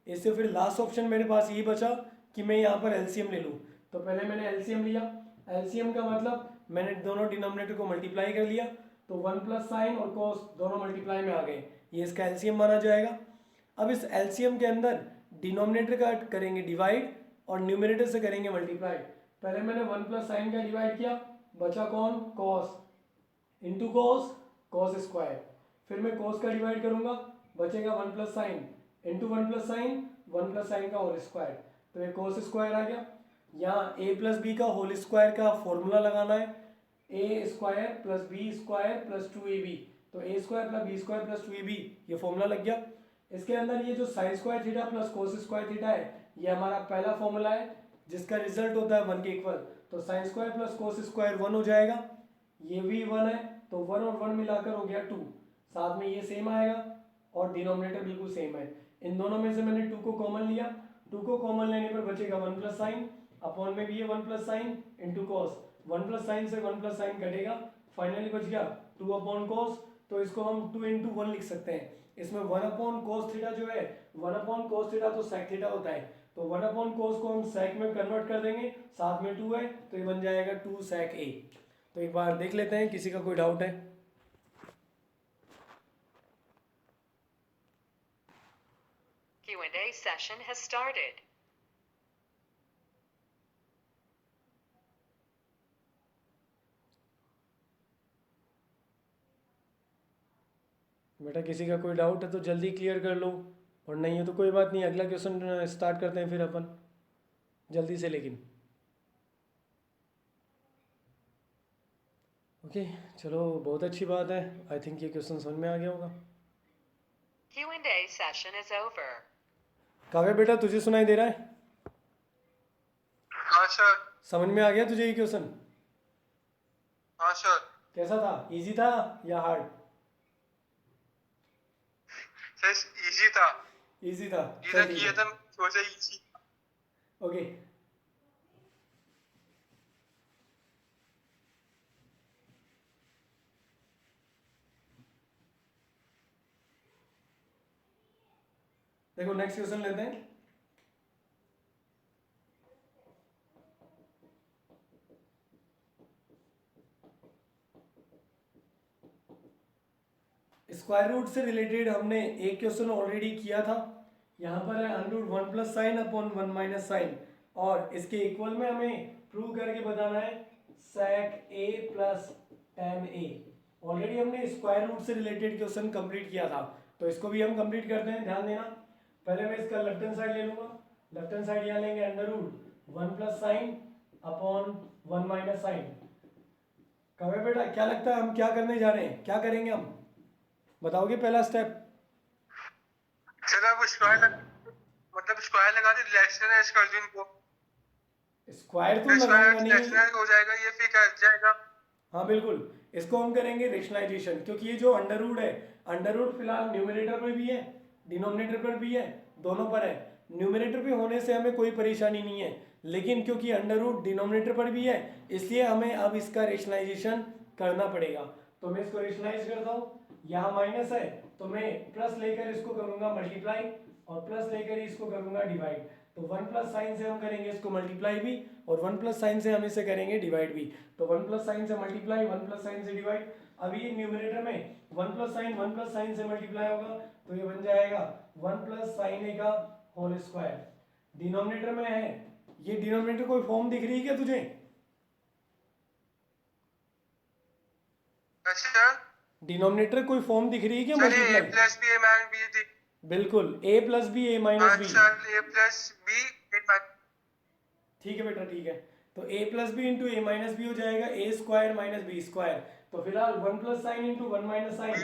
इससे फिर लास्ट ऑप्शन मेरे पास यही बचा कि मैं यहाँ पर एलसीएम ले लूँ। तो पहले मैंने एलसीएम लिया, एलसीएम का मतलब मैंने दोनों डिनोमिनेटर को मल्टीप्लाई कर लिया, तो 1 प्लस साइन और कॉस दोनों मल्टीप्लाई में आ गए, ये इसका एलसीएम माना जाएगा। अब इस एलसीएम के अंदर डिनोमिनेटर का करेंगे डिवाइड और न्यूमरेटर से करेंगे मल्टीप्लाई। पहले मैंने 1 प्लस साइन का डिवाइड किया, बचा कौन, cos, into cos, cos square. फिर मैं कॉस का डिवाइड करूंगा, बचेगा 1 plus sine into 1 plus sine, 1 plus sine का होल स्क्वायर, तो ये कॉस स्क्वायर आ गया। यहाँ ए प्लस बी का होल स्क्वायर का फॉर्मूला लगाना है, A square plus B square plus 2ab, तो A square plus B square plus 2ab, ये फॉर्मूला लग गया। इसके अंदर ये जो sign square theta plus cos square theta है, ये हमारा पहला फॉर्मूला है जिसका रिजल्ट होता है 1 के इक्वल, तो sine square plus cos square 1 हो जाएगा, ये भी 1 है, तो 1 और 1 मिलाकर हो गया 2, साथ में ये सेम आएगा और डिनोमिनेटर बिल्कुल सेम है। इन दोनों में से मैंने 2 को कॉमन लिया, 2 को कॉमन लेने पर बचेगा 1 प्लस साइन, अपॉन में भी ये 1 plus sine into cos, 1 plus sine से 1 प्लस साइन कटेगा, फाइनली बच गया 2 अपॉन कॉस, तो इसको हम 2 इंटू 1 लिख सकते हैं। इसमें 1 अपॉन कोस थीटा जो है, 1 अपॉन कोस थीटा तो सेक थीटा होता है, तो 1 अपॉन कोस को हम सेक में कन्वर्ट कर देंगे, साथ में 2 है तो ये बन जाएगा 2 सेक ए। तो एक बार देख लेते हैं, किसी का कोई डाउट है?
Q&A session has started.
बेटा किसी का कोई डाउट है तो जल्दी क्लियर कर लो, और नहीं है तो कोई बात नहीं, अगला क्वेश्चन स्टार्ट करते हैं फिर अपन जल्दी से। लेकिन ओके चलो, बहुत अच्छी बात है, आई थिंक ये क्वेश्चन समझ में आ गया होगा।
Q&A session is over.
काव्य बेटा तुझे सुनाई दे रहा है?
हाँ सर।
समझ में आ गया तुझे ये क्वेश्चन?
हाँ सर।
कैसा था, इजी था या हार्ड?
सर इजी था।
इजी था,
इधर किया था सोचा इजी।
ओके देखो नेक्स्ट क्वेश्चन लेते हैं। स्क्वायर रूट से रिलेटेड हमने एक क्वेश्चन ऑलरेडी किया था, यहाँ पर है under root 1 plus sine upon 1 minus sine, और इसके इक्वल में हमें प्रूव करके बताना है sec a plus tan a. Already हमने स्क्वायर रूट से रिलेटेड क्वेश्चन कंप्लीट किया था, तो इसको भी हम कंप्लीट करते हैं, ध्यान देना। पहले मैं इसका लेफ्ट हैंड साइड ले लूंगा, लेफ्ट हैंड साइड यहाँ लेंगे under root 1 plus sine upon 1 minus sine. कहे बेटा क्या लगता है हम क्या करने जा रहे हैं, क्या करेंगे हम, बताओगे पहला स्टेप?
सर आप स्क्वायर मतलब स्क्वायर लगा दे, रेशनलाइज कर दो इनको।
स्क्वायर तो लगाएंगे नहीं,
रेशनलाइज हो जाएगा, ये फिर कर जाएगा।
हाँ बिल्कुल, इसको हम करेंगे रेशनलाइजेशन, क्योंकि ये जो अंडर रूट है, अंडर रूट फिलहाल न्यूमरेटर पर भी है डिनोमिनेटर पर भी है, दोनों पर है। न्यूमरेटर पे होने से हमें कोई परेशानी नहीं है, लेकिन क्योंकि अंडर रूट डिनोमिनेटर पर भी है इसलिए हमें अब इसका रेशनलाइजेशन करना पड़ेगा। तो मैं इसको रेशनलाइज करता हूँ, यहाँ माइनस है तो मैं प्लस लेकर इसको करूँगा मल्टीप्लाई, और प्लस लेकर इसको करूँगा डिवाइड। तो 1 प्लस साइन से हम करेंगे इसको मल्टीप्लाई भी, और 1 प्लस साइन से हम इसे करेंगे डिवाइड भी। तो 1 प्लस साइन से मल्टीप्लाई, 1 प्लस साइन से डिवाइड। अभी ये न्यूमरेटर में 1 प्लस साइन से मल्टीप्लाई होगा, तो ये बन जाएगा 1 प्लस साइन ए का होल स्क्वायर। डिनोमिनेटर में है, ये डिनोमिनेटर कोई फॉर्म दिख रही है क्या तुझे?
अच्छा
डिनोमिनेटर कोई फॉर्म दिख रही है क्या?
Sir a
multiply
plus B A minus b.
बिल्कुल, a plus B A minus b.
अच्छा a plus B A minus.
ठीक है बेटा, ठीक है। तो a plus b into a minus b हो जाएगा a square minus B square. तो फिलहाल 1 plus sine into 1 minus sine,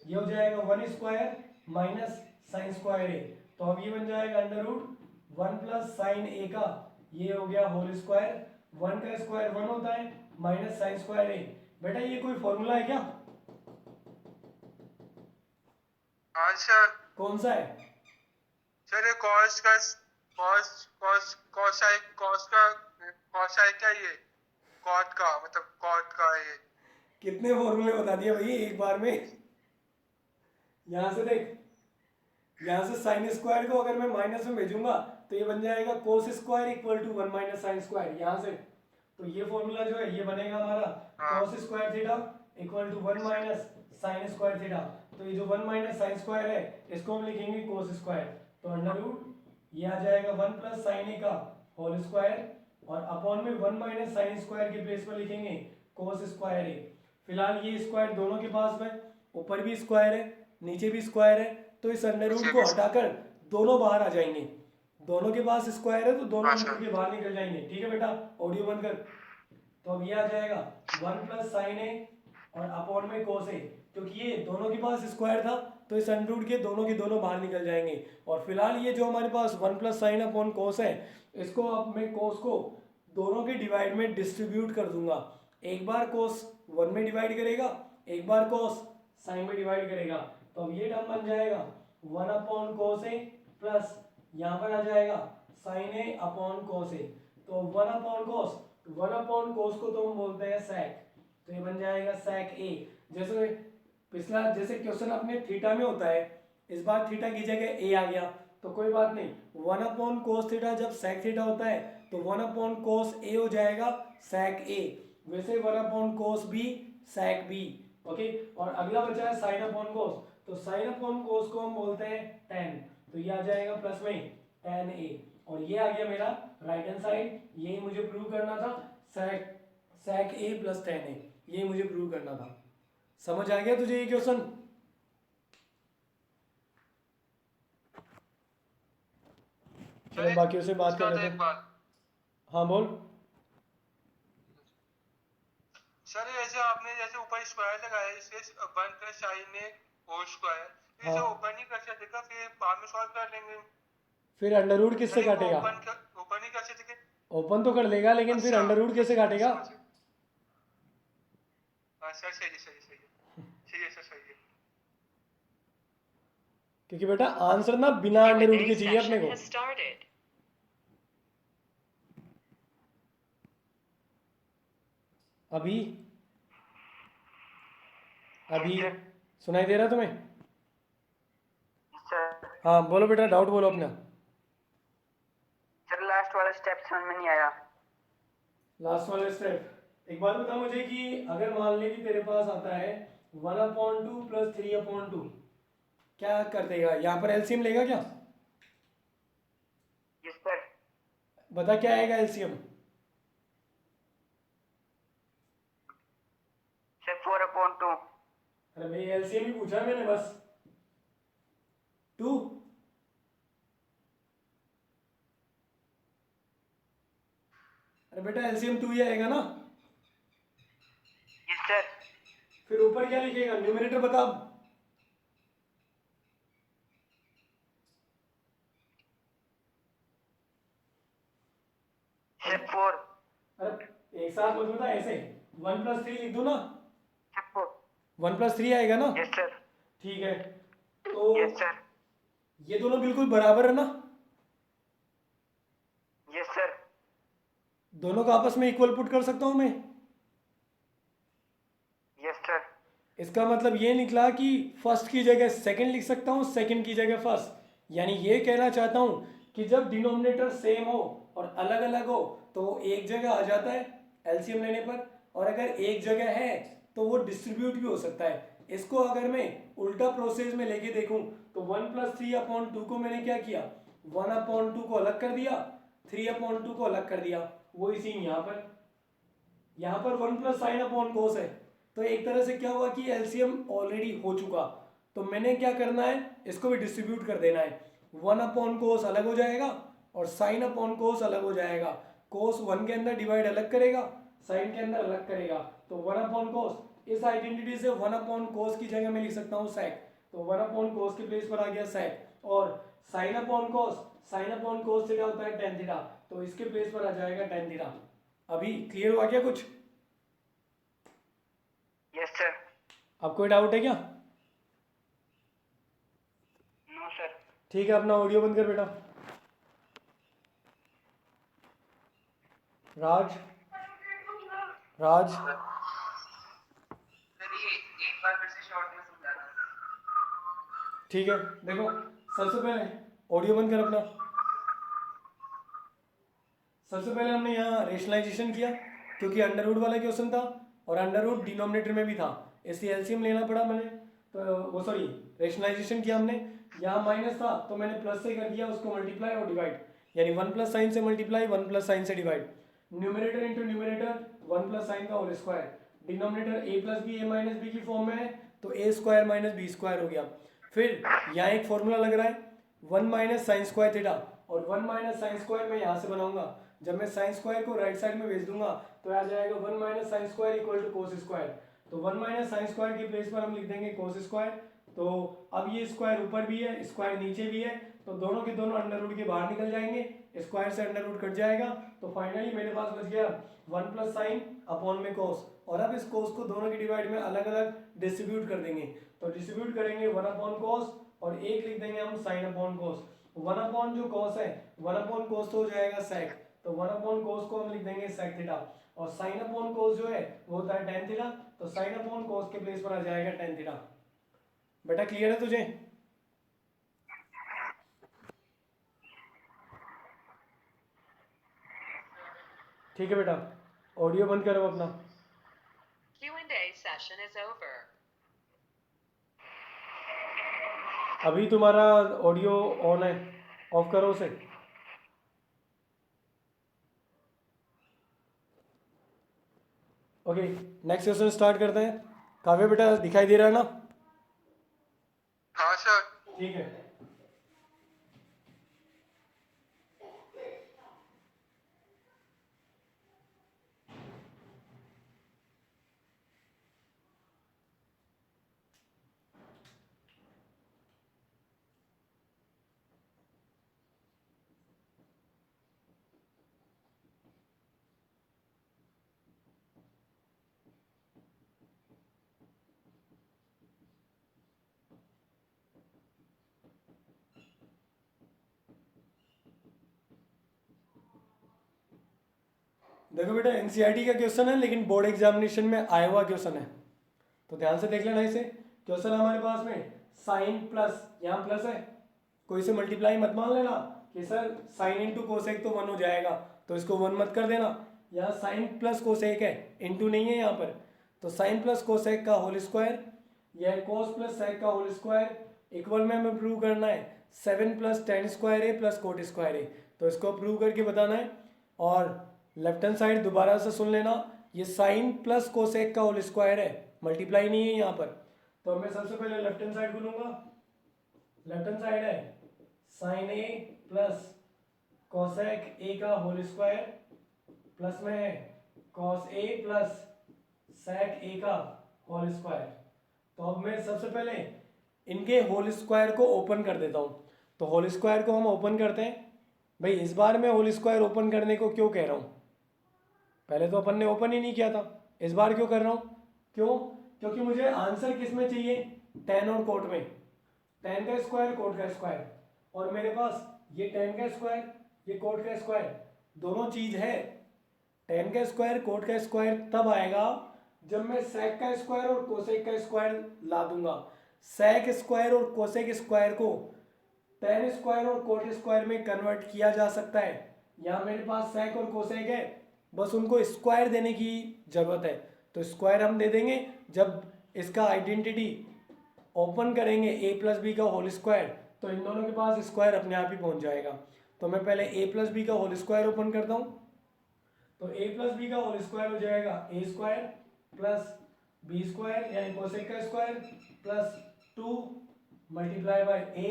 ये हो जाएगा 1 square minus sine square a. तो अब ये बन जाएगा अंडर रूट 1 प्लस साइन ए का, ये हो गया होल स्क्वायर। 1 का स्क्वायर 1 होता है, माइनस साइन स्क्वायर ए। बेटा ये कोई फॉर्मूला है क्या?
हाँ सर।
कौन सा है?
सर ये कॉस का ये कॉट का मतलब कॉट का ये।
कितने फॉर्मूले बता दिए भाई एक बार में। यहां से देख, यहां से साइन स्क्वायर को अगर मैं माइनस में भेजूंगा तो ये बन जाएगा cos square equal to 1 minus sine square. यहां से तो ये फॉर्मूला जो है ये बनेगा हमारा
हाँ।
Cos square theta equal to 1 minus sine square theta. तो ये जो 1 माइनस साइन स्क्वायर है इसको हम लिखेंगे कोस स्क्वायर। तो अंडर रूट ये आ जाएगा 1 प्लस साइन ए का होल स्क्वायर और अपॉन में 1 माइनस साइन स्क्वायर के प्लेस पर लिखेंगे कोस स्क्वायर ए। फिलहाल ये स्क्वायर दोनों के पास में, ऊपर भी स्क्वायर है नीचे भी स्क्वायर है, तो इस अंडर रूट को हटाकर दोनों बाहर आ जाएंगे। दोनों के पास स्क्वायर है तो दोनों अंडर के बाहर निकल जाएंगे। ठीक है बेटा, ऑडियो बंद कर। तो अब ये आ जाएगा 1 प्लस साइन ए और अपॉन में कोस ए, क्योंकि ये दोनों के पास स्क्वायर था तो इस अंडर रूट के दोनों बाहर निकल जाएंगे। और फिलहाल ये जो हमारे पास 1 प्लस साइन अपॉन कोस है, इसको अब मैं कोस को दोनों के डिवाइड में डिस्ट्रीब्यूट कर दूंगा। एक बार कोस 1 में डिवाइड करेगा, एक बार कोस साइन में डिवाइड करेगा। तो अब ये टर्म बन जाएगा 1 अपॉन कोस ए प्लस यहाँ पर आ जाएगा साइन ए अपॉन कोस ए। तो 1 अपॉन कोस को तो हम बोलते हैं सेक, तो ये बन जाएगा सेक ए। जैसे पिछला जैसे क्वेश्चन अपने थीटा में होता है, इस बार थीटा की जगह ए आ गया तो कोई बात नहीं, 1 अपॉन कोस थीटा जब सेक थीटा होता है तो 1 अपॉन कोस ए हो जाएगा सेक ए। वैसे 1 अपॉन कोस बी सेक बी। ओके, और अगला बचा है साइन अपॉन कोस। तो साइन अपॉन कोस को हम बोलते हैं टेन, तो ये आ जाएगा प्लस में टेन ए और ये आ गया मेरा राइट हैंड साइड। यही मुझे प्रूव करना था, सेक ए प्लस टेन ए, यही मुझे प्रूव करना था। समझ आ गया तुझे ये क्वेश्चन? चलो बाकियों से बात कर लेते हैं। हाँ बोल।
सर जैसे आपने जैसे ऊपर स्क्वायर लगाया इससे 1 प्लस साइन ए होल स्क्वायर, इसे ओपन ही कर सकते थे, फिर बाद में सॉल्व कर लेंगे।
फिर अंडर रूट किससे काटेगा?
ओपन ही कर सकते थे।
ओपन तो कर लेगा लेकिन फिर अंडर रूट कैसे काटेगा?
सर सही है सर, सही है।
क्योंकि बेटा आंसर ना बिना अंडर रूट के चाहिए अपने को। अभी सुनाई दे रहा तुम्हें? हाँ बोलो बेटा, डाउट बोलो अपना।
सर लास्ट वाला स्टेप समझ में नहीं आया।
लास्ट वाला स्टेप एक बात बता मुझे कि अगर मान ले कि तेरे पास आता है 1/2 प्लस 3/2, क्या कर देगा? यहाँ पर एलसीएम लेगा क्या?
Yes sir.
बता क्या आएगा एलसीएम?
सर 4/2।
अरे भाई एलसीएम ही पूछा मैंने बस। 2 अरे बेटा एलसीएम 2 ही आएगा ना?
Yes sir.
फिर ऊपर क्या लिखेगा? न्यूमरेटर बता।
सर 4।
अरे एक साथ मत बता, ऐसे 1 प्लस 3 लिख दो ना।
सर 4।
1 प्लस 3 आएगा ना?
Yes sir.
ठीक है, तो
यस सर।
ये दोनों बिल्कुल बराबर है ना?
Yes sir.
दोनों को आपस में इक्वल पुट कर सकता हूं मैं?
Yes sir.
इसका मतलब ये निकला कि फर्स्ट की जगह सेकंड लिख सकता हूँ, सेकंड की जगह फर्स्ट। यानी ये कहना चाहता हूँ कि जब डिनोमिनेटर सेम हो और अलग अलग हो तो वो एक जगह आ जाता है एलसीएम लेने पर, और अगर एक जगह है तो वो डिस्ट्रीब्यूट भी हो सकता है। इसको अगर मैं उल्टा प्रोसेस में लेके देखूं तो 1 प्लस 3/2 को मैंने क्या किया? 1/2 को अलग कर दिया, 3/2 को अलग कर दिया। वो इसी यहाँ पर 1 प्लस साइन अपॉन कोस है, तो एक तरह से क्या हुआ कि एलसीएम ऑलरेडी हो चुका। तो मैंने क्या करना है, इसको भी डिस्ट्रीब्यूट कर देना है। 1/2 कोस अलग हो जाएगा और साइन अपॉन कोस अलग हो जाएगा। कोस 1 के अंदर डिवाइड अलग करेगा, साइन के अंदर अलग करेगा। तो 1/2 कोस, इस आइडेंटिटी से 1/2 कोस की जगह में लिख सकता हूँ सेक, तो 1/2 कोस के प्लेस पर आ गया सेक। और साइन अपॉन कोस थीटा होता है tan थीटा, तो इसके प्लेस पर आ जाएगा tan थीटा। अभी क्लियर हुआ क्या कुछ?
Yes sir.
अब कोई डाउट है क्या?
No sir.
ठीक है, अपना ऑडियो बंद कर बेटा। राज
एक बार फिर से शॉर्ट में समझाना।
ठीक है, देखो सबसे पहले ऑडियो बंद कर अपना। सबसे पहले हमने यहाँ रेशनलाइजेशन किया क्योंकि अंडर रूट वाला क्वेश्चन था और अंडर रूट डिनोमिनेटर में भी था, इसलिए एलसीएम लेना पड़ा मैंने, तो वो सॉरी रेशनलाइजेशन किया हमने, यहाँ माइनस था तो मैंने प्लस से कर दिया उसको मल्टीप्लाई और डिवाइड, यानी 1 प्लस साइन से मल्टीप्लाई 1 प्लस साइन से divide, numerator into numerator 1 plus sine का whole square, denominator A plus B A minus B की फॉर्म में है तो A square minus B square हो गया। फिर यहाँ एक फॉर्मूला लग रहा है 1 माइनस साइन स्क्वायर थीटा, और 1 माइनस साइन स्क्वायर मैं यहाँ से बनाऊंगा, जब मैं साइन स्क्वायर को राइट साइड में भेज दूंगा तो आ जाएगा 1 minus sine square equal to cos square, तो 1 माइनस साइन स्क्वायर की प्लेस पर हम लिख देंगे कोस स्क्वायर। तो अब ये स्क्वायर ऊपर भी है स्क्वायर नीचे भी है, तो दोनों के दोनों अंडर रूट के बाहर निकल जाएंगे, स्क्वायर से अंडर रूट कट जाएगा, तो फाइनली मेरे पास बच गया 1 प्लस साइन अपॉन में कोस। और अब इस कोस को दोनों की डिवाइड में अलग अलग डिस्ट्रीब्यूट कर देंगे, तो डिस्ट्रीब्यूट करेंगे 1 अपॉन कोस और एक लिख देंगे हम साइन अपॉन कोस। 1 अपॉन जो कोस है 1 अपॉन कोस तो हो जाएगा सेक, तो 1 अपॉन कोस को हम लिख देंगे सेक थीटा, और साइन अपॉन कोस जो है वो होता है टेन थीटा, तो साइन अपॉन कोस के प्लेस पर आ जाएगा टेन थीटा। बेटा क्लियर है तुझे? ठीक है बेटा, ऑडियो बंद करो अपना।
Q&A session is over.
अभी तुम्हारा ऑडियो ऑन है, ऑफ करो उसे। ओके नेक्स्ट क्वेश्चन स्टार्ट करते हैं। काव्य बेटा दिखाई दे रहा है ना?
हाँ सर।
ठीक है। देखो बेटा एनसीईआरटी का क्वेश्चन है लेकिन बोर्ड एग्जामिनेशन में आया हुआ क्वेश्चन है, तो ध्यान से देख लेना इसे। क्वेश्चन हमारे पास में साइन प्लस, यहाँ प्लस है, कोई से मल्टीप्लाई मत मान लेना कि सर साइन इंटू कोसेक तो 1 हो जाएगा, तो इसको 1 मत कर देना। यहाँ साइन प्लस कोसेक है, इंटू नहीं है यहाँ पर, तो साइन प्लस कोसेक का होल स्क्वायर, यह कोस प्लस सेक का होल स्क्वायर इक्वल में हमें प्रूव करना है 7 plus tan square A plus cot square a, तो इसको प्रूव करके बताना है। और लेफ्ट हैंड साइड दोबारा से सुन लेना, ये साइन प्लस कोसेक का होल स्क्वायर है, मल्टीप्लाई नहीं है यहाँ पर, तो मैं सबसे पहले लेफ्ट हैंड साइड को लूंगा। लेफ्ट हैंड साइड है sine a plus cosec a का होल स्क्वायर प्लस में है कॉस ए प्लस सेक ए का होल स्क्वायर। तो अब मैं सबसे पहले इनके होल स्क्वायर को ओपन कर देता हूँ, तो होल स्क्वायर को हम ओपन करते हैं। भाई इस बार मैं होल स्क्वायर ओपन करने को क्यों कह रहा हूँ, पहले तो अपन ने ओपन ही नहीं किया था, इस बार क्यों कर रहा हूँ? क्यों? क्योंकि मुझे आंसर किस में चाहिए, टेन और कोट में, टेन का स्क्वायर कोट का स्क्वायर, और मेरे पास ये टेन का स्क्वायर ये कोट का स्क्वायर दोनों चीज है। टेन का स्क्वायर कोट का स्क्वायर तब आएगा जब मैं सेक का स्क्वायर और कोसेक का स्क्वायर ला दूंगा। सेक स्क्वायर और कोसेक स्क्वायर को टेन स्क्वायर और कोट स्क्वायर में कन्वर्ट किया जा सकता है। यहाँ मेरे पास सेक और कोसेक है, बस उनको स्क्वायर देने की जरूरत है, तो स्क्वायर हम दे देंगे जब इसका आइडेंटिटी ओपन करेंगे a प्लस बी का होल स्क्वायर, तो इन दोनों के पास स्क्वायर अपने आप ही पहुंच जाएगा। तो मैं पहले a प्लस बी का होल स्क्वायर ओपन करता हूँ, तो a प्लस बी का होल स्क्वायर हो जाएगा a square plus B square यानी कोसेक का square plus 2 multiply by a,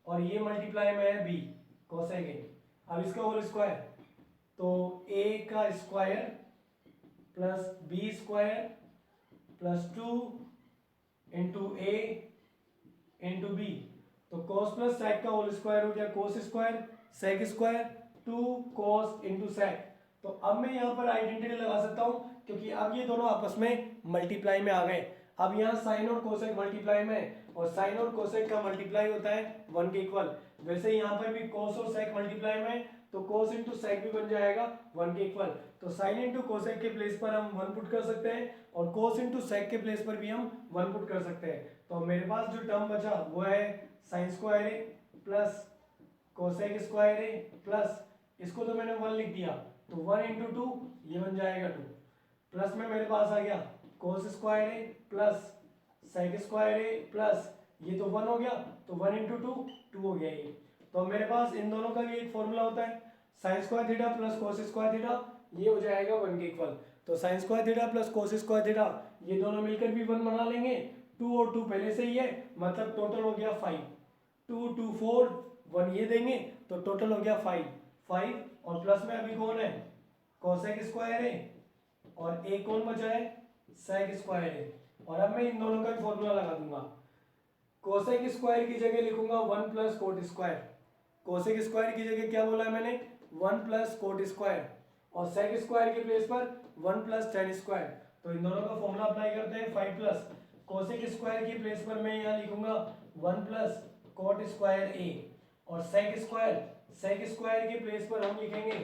और ये मल्टीप्लाई में है b कोसेक a। अब इसका होल स्क्वायर, तो a का square plus B square plus 2 into ए इंटू बी, तो कोस प्लस सेक का होल स्क्वायर हो गया cos square sec square 2 cos into sec. तो अब मैं यहाँ पर आइडेंटिटी लगा सकता हूँ क्योंकि अब ये दोनों आपस में मल्टीप्लाई में आ गए। अब यहाँ साइन और कोसेक मल्टीप्लाई में, और साइन और कोसेक का मल्टीप्लाई होता है 1 के इक्वल। वैसे यहाँ पर भी कोस और सेक मल्टीप्लाई में, तो कोस इंटू सेक भी बन जाएगा 1 के इक्वल। तो साइन इंटू कोसेक के प्लेस पर हम 1 पुट कर सकते हैं, और कोस इंटू सेक के प्लेस पर भी हम 1 पुट कर सकते हैं। तो मेरे पास जो टर्म बचा वो है साइन स्क्वायर ए प्लस कोसेक स्क्वायर ए प्लस, इसको तो मैंने 1 लिख दिया, तो 1 इंटू 2 ये बन जाएगा 2, प्लस में मेरे पास आ गया कोस स्क्वायर ए प्लस सेक स्क्वायर ए प्लस ये तो 1 हो गया, तो 1 इंटू 2 हो गया ये। तो मेरे पास इन दोनों का भी एक फॉर्मूला होता है, sign square theta plus cos square theta, ये हो जाएगा 1 के इक्वल। तो sine square theta plus cos square theta ये दोनों मिलकर भी 1 बना लेंगे, 2 और 2 पहले से ही है, मतलब टोटल हो गया 5, 2 2 4 1 ये देंगे तो टोटल हो गया 5 और प्लस में अभी कौन है कोसेक स्क्वायर है और एक कौन बचा है सेक स्क्वायर है। और अब मैं इन दोनों का भी फॉर्मूला लगा दूंगा। कोसेक स्क्वायर की जगह लिखूंगा 1 plus cot square, cosec square की जगह क्या बोला है मैंने 1 प्लस कोट स्क्वायर, और सेक स्क्वायर के प्लेस पर 1 प्लस टेन स्क्वायर। तो इन दोनों का फॉर्मूला अप्लाई करते हैं, 5 प्लस कोसेक स्क्वायर की प्लेस पर मैं यहाँ लिखूंगा 1 प्लस कोट स्क्वायर ए, और सेक स्क्वायर के प्लेस पर हम लिखेंगे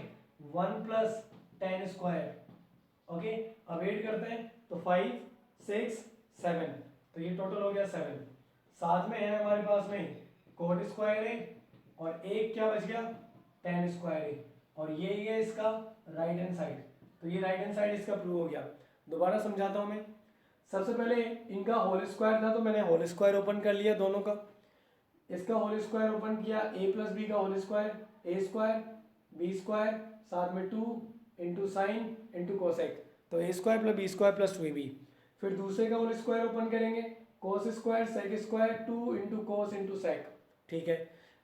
1 प्लस टेन स्क्वायर। ओके, अब ऐड करते हैं तो 5 6 7, तो ये टोटल हो गया 7। साथ में है हमारे पास में कोट स्क्वायर है और एक क्या बच गया टेन स्क्वायर है, और ये ही है इसका राइट हैंड साइड। तो ये राइट हैंड साइड इसका प्रूव हो गया। दोबारा समझाता हूँ मैं। सबसे पहले इनका होल स्क्वायर था तो मैंने होल स्क्वायर ओपन कर लिया दोनों का। इसका होल स्क्वायर ओपन किया, a प्लस बी का whole square, a square b square साथ में 2 इंटू साइन इंटू कोसेक, तो a square plus B square plus 2ab। फिर दूसरे का होल स्क्वायर ओपन करेंगे, cos square sec square 2 into cos into sec. ठीक है,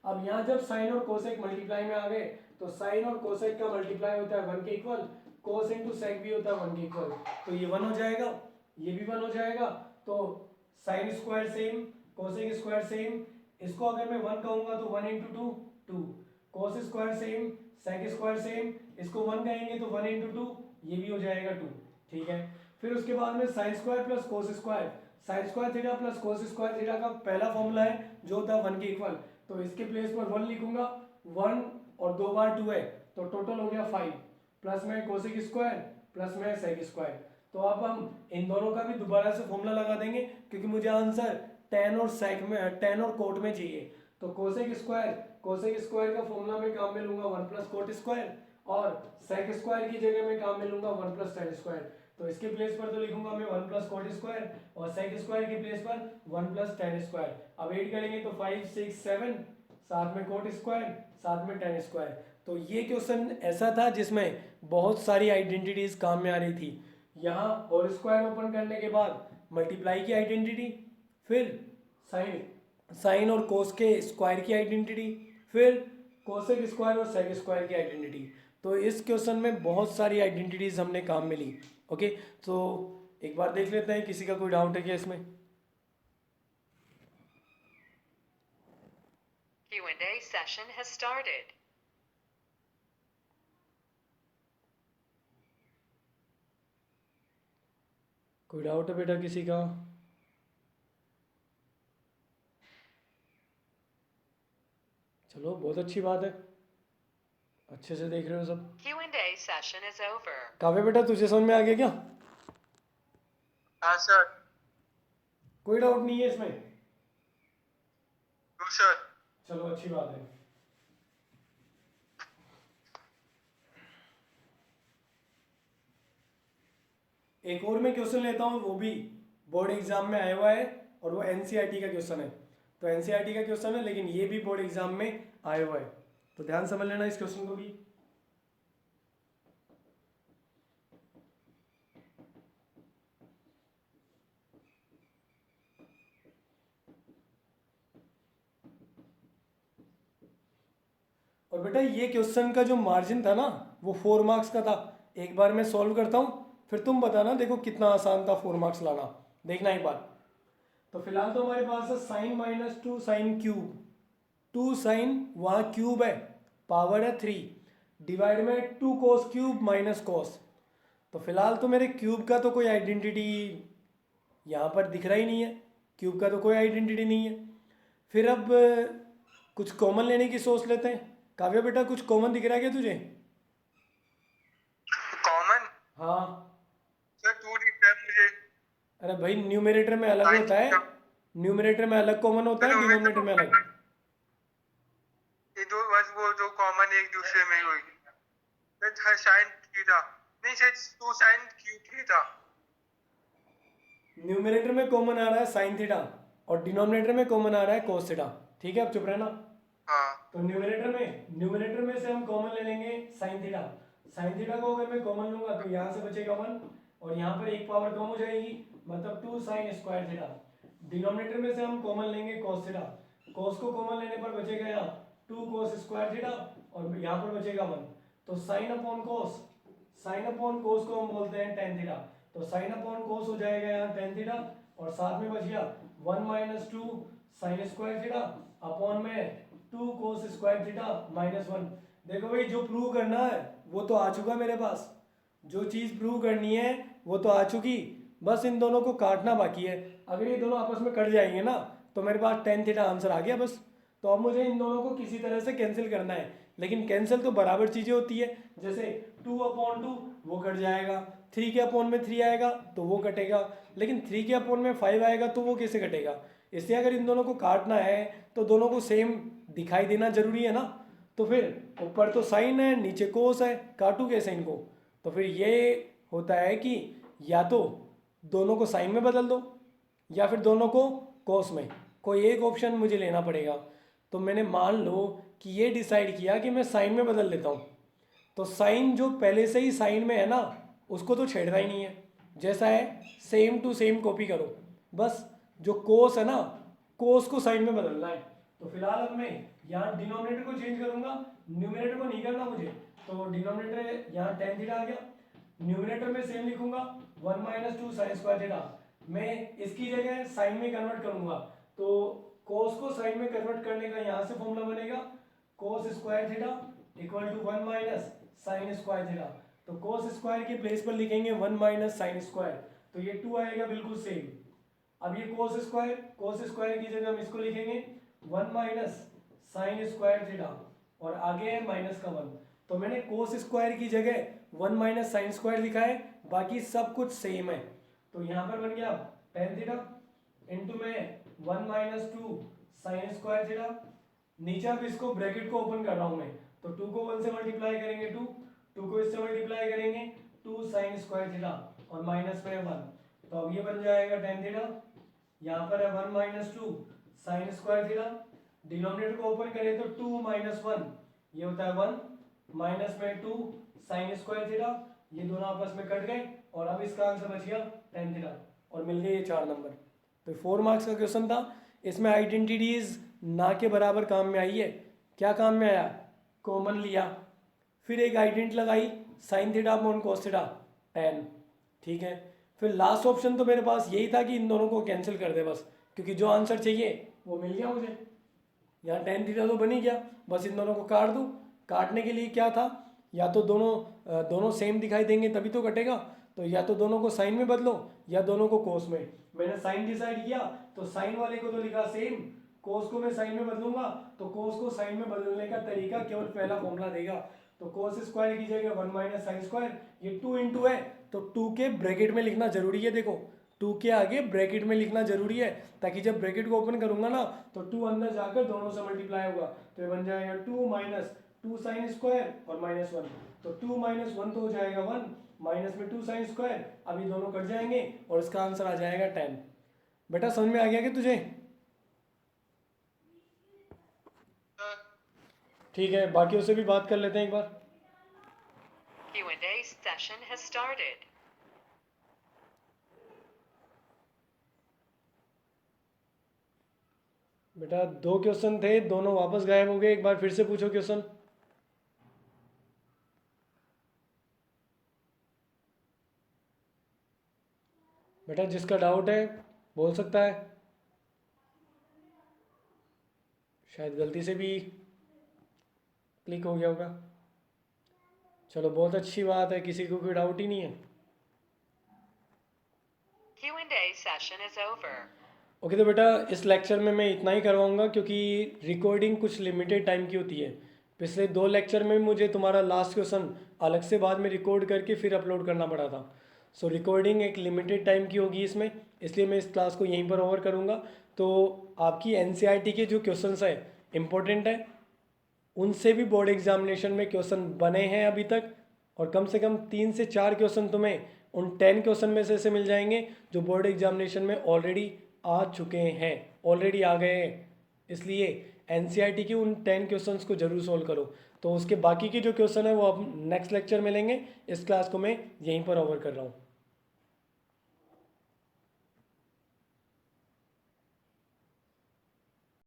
अब यहाँ जब साइन और कोसेक मल्टीप्लाई में आ गए तो साइन और कोसेक का मल्टीप्लाई होता है 1 के इक्वल, कोस इंटू सेक भी होता है 1 के इक्वल, तो ये 1 हो जाएगा, ये भी 1 हो जाएगा। तो sine square same, cosec square same, इसको अगर मैं 1 कहूँगा तो 1 into 2 cos square same, sec square same, इसको 1 कहेंगे तो 1 इंटू 2 ये भी हो जाएगा 2। ठीक है, फिर उसके बाद में sine square plus cos square, sign square theta plus cos square theta का पहला फॉर्मूला है जो होता है 1 के इक्वल, तो इसके प्लेस पर 1 लिखूंगा, 1 और 2 बार 2 है तो टोटल हो गया 5, प्लस में कोसेक स्क्वायर प्लस में सेक स्क्वायर। तो अब हम इन दोनों का भी दोबारा से फॉर्मूला लगा देंगे क्योंकि मुझे आंसर टेन और सेक में, टेन और कोट में चाहिए। तो कोसेक स्क्वायर का फॉर्मूला मैं काम में लूंगा 1 प्लस कोट स्क्वायर, और सेक स्क्वायर की जगह मैं काम में लूंगा 1 प्लस टेन स्क्वायर। तो इसके प्लेस पर तो लिखूंगा मैं 1 प्लस कोट स्क्वायर, और सेक स्क्वायर के प्लेस पर 1 प्लस टेन स्क्वायर। अब ऐड करेंगे तो 5 6 7 साथ में कोट स्क्वायर साथ में टेन स्क्वायर। तो ये क्वेश्चन ऐसा था जिसमें बहुत सारी आइडेंटिटीज काम में आ रही थी। यहाँ होल स्क्वायर ओपन करने के बाद मल्टीप्लाई की आइडेंटिटी, फिर साइन और कोस के स्क्वायर की आइडेंटिटी, फिर कोसेक स्क्वायर और सेक स्क्वायर की आइडेंटिटी। तो इस क्वेश्चन में बहुत सारी आइडेंटिटीज हमने काम में ली। ओके, तो एक बार देख लेते हैं किसी का कोई डाउट है क्या इसमें।
Q&A session has started.
कोई डाउट है बेटा किसी का? चलो बहुत अच्छी बात है, अच्छे से देख रहे हो सब।
Q&A session is over.
काव्य बेटा तुझे समझ में आ गया क्या?
हाँ सर।
कोई डाउट नहीं है इसमें?
No sir.
चलो अच्छी बात है। एक और मैं क्वेश्चन लेता हूँ, वो भी बोर्ड एग्जाम में आया हुआ है और वो एनसीईआरटी का क्वेश्चन है। तो एनसीईआरटी का क्वेश्चन है लेकिन ये भी बोर्ड एग्जाम में आया हुआ है, तो ध्यान समझ लेना इस क्वेश्चन को भी। और बेटा ये क्वेश्चन का जो मार्जिन था ना वो 4 मार्क्स का था। एक बार मैं सॉल्व करता हूँ फिर तुम बताना, देखो कितना आसान था 4 मार्क्स लाना, देखना एक बार। तो फिलहाल तो हमारे पास है sine minus 2 sine cube, 2 sine वहाँ क्यूब है, पावर है 3, डिवाइड में 2 कोस क्यूब माइनस कोस। तो फिलहाल तो मेरे क्यूब का तो कोई आइडेंटिटी यहाँ पर दिख रहा ही नहीं है, क्यूब का तो कोई आइडेंटिटी नहीं है। फिर अब कुछ कॉमन लेने की सोच लेते हैं। काव्या बेटा कुछ कॉमन दिख रहा है क्या तुझे?
कॉमन?
हाँ
सर 2 दिख रहा है मुझे।
अरे भाई न्यूमरेटर में अलग होता है, न्यूमरेटर में अलग कॉमन होता है, डिनोमिनेटर में अलग।
ये दो बस वो जो कॉमन एक दूसरे में हुई। साइन थीटा नहीं sir, 2 sine cube theta.
Numerator में कॉमन आ रहा है साइन थीटा और डिनोमिनेटर में कॉमन आ रहा है कोस थीटा। ठीक है, अब चुप रहना।
हाँ
तो न्यूमरेटर में से हम कॉमन ले लेंगे साइन थीटा। साइन थीटा को अगर मैं कॉमन लूंगा तो यहाँ से बचेगा 1 और यहाँ पर एक पावर कम हो जाएगी, मतलब 2 साइन स्क्वायर थीटा। डिनोमिनेटर में से हम कॉमन लेंगे cos थीटा। cos को कॉमन लेने पर बचेगा यहाँ 2 cos स्क्वायर थीटा और यहाँ पर बचेगा 1। तो साइन अपॉन कोस को हम बोलते हैं tan थीटा। तो साइन अपॉन कोस हो जाएगा यहाँ tan थीटा और साथ में बच गया 1 minus 2 sign square theta upon में 2 cos स्क्वायर थीटा माइनस 1। देखो भाई, जो प्रूव करना है वो तो आ चुका मेरे पास, जो चीज़ प्रूव करनी है वो तो आ चुकी, बस इन दोनों को काटना बाकी है। अगर ये दोनों आपस में कट जाएंगे ना तो मेरे पास tan थीटा आंसर आ गया बस। तो अब मुझे इन दोनों को किसी तरह से कैंसिल करना है, लेकिन कैंसिल तो बराबर चीज़ें होती है। जैसे 2/2 वो कट जाएगा, 3 के अपॉन में 3 आएगा तो वो कटेगा, लेकिन 3 के अपॉन में 5 आएगा तो वो कैसे कटेगा। इसलिए अगर इन दोनों को काटना है तो दोनों को सेम दिखाई देना जरूरी है ना। तो फिर ऊपर तो साइन है, नीचे कोस है, काटू कैसे इनको। तो फिर ये होता है कि या तो दोनों को साइन में बदल दो या फिर दोनों को कोस में, कोई एक ऑप्शन मुझे लेना पड़ेगा। तो मैंने मान लो कि ये डिसाइड किया कि मैं साइन में बदल लेता हूँ। तो साइन जो पहले से ही साइन में है ना उसको तो छेड़ना ही नहीं है, जैसा है सेम टू सेम कॉपी करो। बस जो कोस है ना, कोस को साइन में बदलना है। तो फिलहाल अब मैं यहाँ डिनोमिनेटर को चेंज करूंगा, न्यूमरेटर को नहीं करना मुझे। तो डिनोमिनेटर यहाँ tan थीटा आ गया, न्यूमरेटर में सेम लिखूंगा 1 माइनस 2 साइन स्क्वायर थीटा। मैं इसकी जगह साइन में कन्वर्ट करूंगा, तो कोस को साइन में कन्वर्ट करने का यहाँ से फॉर्मूला बनेगा cos square theta equal to 1 minus sine square theta. तो कोस स्क्वायर के प्लेस पर लिखेंगे 1 माइनस साइन स्क्वायर, तो ये 2 आएगा बिल्कुल सेम। अब ये कोस स्क्वायर की जगह हम इसको लिखेंगे 1 माइनस साइन स्क्वायर थीटा और आगे है माइनस का 1। तो मैंने कोस स्क्वायर की जगह 1 माइनस साइन स्क्वायर लिखा है, बाकी सब कुछ सेम है। तो यहाँ पर बन गया tan थीटा इंटू में 1 माइनस 2 साइन स्क्वायर थीटा। नीचे अब इसको ब्रैकेट को ओपन कर रहा हूँ मैं, तो 2 को 1 से मल्टीप्लाई करेंगे 2 को इससे मल्टीप्लाई करेंगे 2 साइन स्क्वायर थीटा और माइनस में 1। तो अब ये बन जाएगा tan थीटा, यहाँ पर है 1 minus 2 sign square theta. Denominator को ओपन करें तो 2 माइनस 1 ये होता है 1 माइनस में 2 साइन स्क्वायर थीटा। ये दोनों आपस में कट गए और अब इसका आंसर बच गया tan थीटा और मिल गए ये 4 नंबर। तो 4 मार्क्स का क्वेश्चन था, इसमें आइडेंटिटीज ना के बराबर काम में आई है। क्या काम में आया, कॉमन लिया, फिर एक आइडेंट लगाई sine theta upon cos theta tan। ठीक है, फिर लास्ट ऑप्शन तो मेरे पास यही था कि इन दोनों को कैंसिल कर दे बस, क्योंकि जो आंसर चाहिए वो मिल गया मुझे। यहाँ tan थीटा तो बन ही गया, बस इन दोनों को काट दूँ। काटने के लिए क्या था, या तो दोनों सेम दिखाई देंगे तभी तो कटेगा, तो या तो दोनों को साइन में बदलो या दोनों को कोस में। मैंने साइन डिसाइड किया तो साइन वाले को तो लिखा सेम, कोस को मैं साइन में बदलूंगा तो कोस को साइन में बदलने का तरीका केवल पहला फॉर्मूला देगा। तो कोस स्क्वायर की जगह 1 माइनस साइन स्क्वायर, ये 2 इंटू है तो 2 के ब्रैकेट में लिखना जरूरी है। देखो 2 के आगे ब्रैकेट में लिखना जरूरी है, ताकि जब ब्रैकेट को ओपन करूंगा ना तो 2 अंदर जाकर दोनों से मल्टीप्लाई होगा। तो ये बन जाएगा 2 माइनस 2 साइन स्क्वायर और माइनस 1। तो 2 माइनस 1 तो हो जाएगा 1 माइनस में 2 साइन स्क्वायर, अभी दोनों कट जाएंगे और इसका आंसर आ जाएगा 10। बेटा समझ में आ गया कि तुझे? ठीक है, बाकियों से भी बात कर लेते हैं एक बार।
Q&A session has started.
बेटा 2 क्वेश्चन थे, दोनों वापस गायब हो गए, एक बार फिर से पूछो क्वेश्चन। बेटा जिसका डाउट है बोल सकता है, शायद गलती से भी क्लिक हो गया होगा। चलो बहुत अच्छी बात है, किसी को कोई डाउट ही नहीं है।
Q&A session is over.
Okay तो बेटा इस लेक्चर में मैं इतना ही करवाऊंगा, क्योंकि रिकॉर्डिंग कुछ लिमिटेड टाइम की होती है। पिछले 2 लेक्चर में मुझे तुम्हारा लास्ट क्वेश्चन अलग से बाद में रिकॉर्ड करके फिर अपलोड करना पड़ा था। सो रिकॉर्डिंग एक लिमिटेड टाइम की होगी इसमें, इसलिए मैं इस क्लास को यहीं पर ओवर करूँगा। तो आपकी एनसीईआरटी के जो क्वेश्चंस है इम्पोर्टेंट है, उनसे भी बोर्ड एग्जामिनेशन में क्वेश्चन बने हैं अभी तक, और कम से कम 3 से 4 क्वेश्चन तुम्हें उन 10 क्वेश्चन में से मिल जाएंगे जो बोर्ड एग्जामिनेशन में ऑलरेडी आ चुके हैं, ऑलरेडी आ गए हैं। इसलिए एनसीईआरटी की उन 10 क्वेश्चंस को जरूर सोल्व करो। तो उसके बाकी के जो क्वेश्चन है वो अब नेक्स्ट लेक्चर में लेंगे। इस क्लास को मैं यहीं पर ओवर कर रहा हूँ।